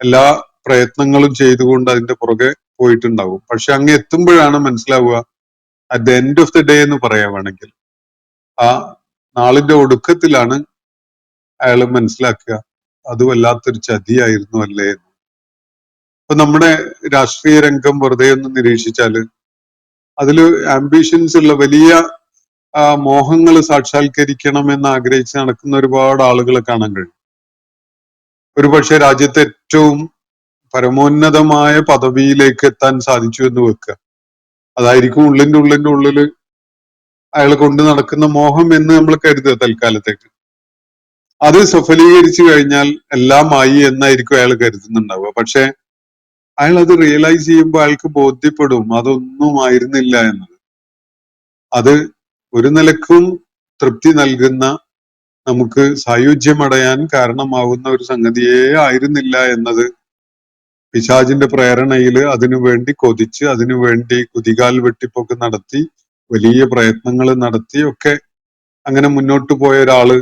എല്ലാ പ്രയത്നങ്ങളും ചെയ്തുകൊണ്ട് അതിന്റെ പുറകെ പോയിട്ടുണ്ടാവും. പക്ഷെ അങ്ങ് എത്തുമ്പോഴാണ് മനസ്സിലാവുക, at the end of the day എന്ന് പറയാൻ വേണമെങ്കിൽ, ആ നാളിന്റെ ഒടുക്കത്തിലാണ് അയാൾ മനസ്സിലാക്കുക അത് വല്ലാത്തൊരു ചതിയായിരുന്നു അല്ലേ എന്ന്. ഇപ്പൊ നമ്മുടെ രാഷ്ട്രീയ രംഗം വെറുതെ ഒന്ന് നിരീക്ഷിച്ചാല് അതില് ആംബിഷൻസ് ഉള്ള വലിയ മോഹങ്ങൾ സാക്ഷാത്കരിക്കണം എന്ന് ആഗ്രഹിച്ച് നടക്കുന്ന ഒരുപാട് ആളുകളെ കാണാൻ കഴിയും. ഒരുപക്ഷെ രാജ്യത്തെ ഏറ്റവും പരമോന്നതമായ പദവിയിലേക്ക് എത്താൻ സാധിച്ചു എന്ന് വെക്കുക. അതായിരിക്കും ഉള്ളിന്റെ ഉള്ളില് അയാൾ കൊണ്ട് നടക്കുന്ന മോഹം എന്ന് നമ്മൾ കരുതുക തൽക്കാലത്തേക്ക്. അത് സഫലീകരിച്ചു കഴിഞ്ഞാൽ എല്ലാമായി എന്നായിരിക്കും അയാൾ കരുതുന്നുണ്ടാവുക. പക്ഷെ അയാൾ അത് റിയലൈസ് ചെയ്യുമ്പോൾ അയാൾക്ക് ബോധ്യപ്പെടും അതൊന്നും ആയിരുന്നില്ല എന്നത്. അത് ഒരു നിലക്കും തൃപ്തി നൽകുന്ന, നമുക്ക് സായുജ്യമടയാൻ കാരണമാവുന്ന ഒരു സംഗതിയേ ആയിരുന്നില്ല എന്നത് പിശാചിന്റെ പ്രേരണയിൽ അതിനുവേണ്ടി കൊതിച്ച്, അതിനുവേണ്ടി കുതികാൽ വെട്ടിപ്പൊക്കെ നടത്തി, വലിയ പ്രയത്നങ്ങൾ നടത്തി ഒക്കെ അങ്ങനെ മുന്നോട്ട് പോയ ഒരാള്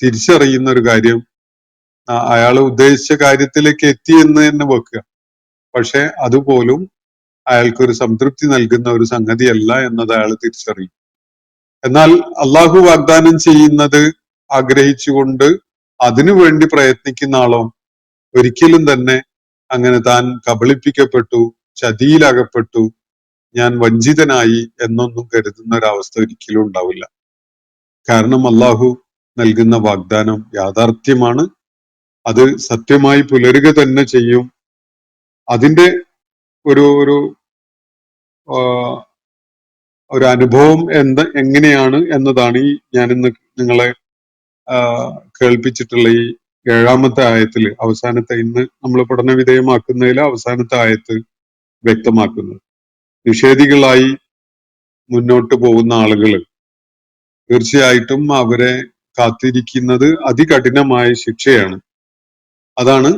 തിരിച്ചറിയുന്ന ഒരു കാര്യം, അയാൾ ഉദ്ദേശിച്ച കാര്യത്തിലേക്ക് എത്തി എന്ന് തന്നെ വെക്കുക. പക്ഷെ അതുപോലും അയാൾക്കൊരു സംതൃപ്തി നൽകുന്ന ഒരു സംഗതിയല്ല എന്നത് അയാൾ തിരിച്ചറിയും. എന്നാൽ അള്ളാഹു വാഗ്ദാനം ചെയ്യുന്നത് ആഗ്രഹിച്ചുകൊണ്ട് അതിനുവേണ്ടി പ്രയത്നിക്കുന്ന ആളോ ഒരിക്കലും തന്നെ അങ്ങനെ താൻ കബളിപ്പിക്കപ്പെട്ടു, ചതിയിലകപ്പെട്ടു, ഞാൻ വഞ്ചിതനായി എന്നൊന്നും കരുതുന്ന ഒരവസ്ഥ ഒരിക്കലും ഉണ്ടാവില്ല. കാരണം അള്ളാഹു നൽകുന്ന വാഗ്ദാനം യാഥാർത്ഥ്യമാണ്. അത് സത്യമായി പുലരുക തന്നെ ചെയ്യും. അതിന്റെ ഒരു ഒരു ഒരു അനുഭവം എങ്ങനെയാണ് എന്നതാണ് ഈ ഞാനിന്ന് നിങ്ങളെ കേൾപ്പിച്ചിട്ടുള്ള ഈ 7-ാമത്തെ ആയത്തില്, അവസാനത്തെ ഇന്ന് നമ്മൾ പഠന വിധേയമാക്കുന്നതിൽ അവസാനത്തെ ആയത്ത് വ്യക്തമാക്കുന്നത്. നിഷേധികളായി മുന്നോട്ട് പോകുന്ന ആളുകള് തീർച്ചയായിട്ടും അവരെ കാത്തിരിക്കുന്നത് അതികഠിനമായ ശിക്ഷയാണ്. അതാണ്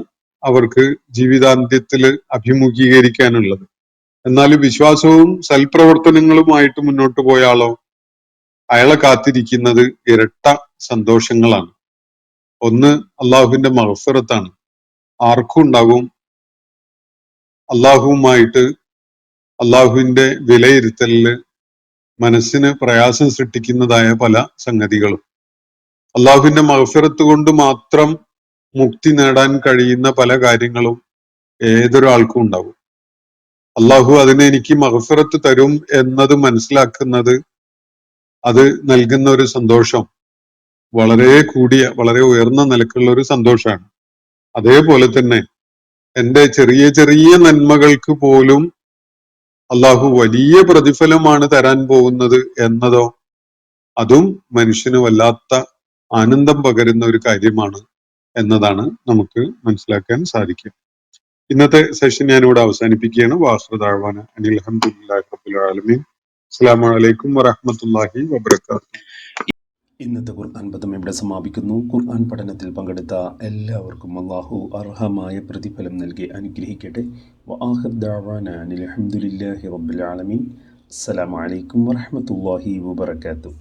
അവർക്ക് ജീവിതാന്ത്യത്തില് അഭിമുഖീകരിക്കാനുള്ളത്. എന്നാൽ വിശ്വാസവും സൽപ്രവർത്തനങ്ങളുമായിട്ട് മുന്നോട്ട് പോയ ആളോ, അയാളെ കാത്തിരിക്കുന്നത് ഇരട്ട സന്തോഷങ്ങളാണ്. ഒന്ന് അള്ളാഹുവിന്റെ മഗ്ഫിറത്താണ്. ആർക്കും ഉണ്ടാകും അള്ളാഹുവുമായിട്ട് അള്ളാഹുവിന്റെ വിലയിരുത്തലില് മനസ്സിന് പ്രയാസം സൃഷ്ടിക്കുന്നതായ പല സംഗതികളും. അള്ളാഹുവിന്റെ മഗ്ഫിറത്ത് കൊണ്ട് മാത്രം മുക്തി നേടാൻ കഴിയുന്ന പല കാര്യങ്ങളും ഏതൊരാൾക്കും ഉണ്ടാവും. അള്ളാഹു അതിനെ എനിക്ക് മഗ്ഫിറത്ത് തരും എന്നത് മനസ്സിലാക്കുന്നത്, അത് നൽകുന്ന ഒരു സന്തോഷം വളരെ കൂടിയ, വളരെ ഉയർന്ന നിലക്കുള്ള ഒരു സന്തോഷമാണ്. അതേപോലെ തന്നെ എൻ്റെ ചെറിയ ചെറിയ നന്മകൾക്ക് പോലും അള്ളാഹു വലിയ പ്രതിഫലമാണ് തരാൻ പോകുന്നത് എന്നതോ, അതും മനുഷ്യന് വല്ലാത്ത ആനന്ദം പകരുന്ന ഒരു കാര്യമാണ് എന്നതാണ് നമുക്ക് മനസ്സിലാക്കാൻ സാധിക്കുക. ഇന്നത്തെ സെഷൻ ഞാനിവിടെ അവസാനിപ്പിക്കുകയാണ്. വാഹൃദാവാന അനിൽ ഹംദുലില്ലാഹി റബ്ബിൽ ആലമീൻ. അസ്സലാമു അലൈക്കും വറഹ്മത്തുള്ളാഹി വബറകാതുഹു. ഇന്നത്തെ ഖുർആൻ പദം ഇവിടെ സമാപിക്കുന്നു. ഖുർആൻ പഠനത്തിൽ പങ്കെടുത്ത എല്ലാവർക്കും അല്ലാഹു അർഹമായ പ്രതിഫലം നൽകി അനുഗ്രഹിക്കട്ടെ. വആഖിർ ദഅവാന അനിൽ ഹംദുലില്ലാഹി റബ്ബിൽ ആലമീൻ. അസ്സലാമു അലൈക്കും വറഹ്മത്തുള്ളാഹി വബറകാതുഹു.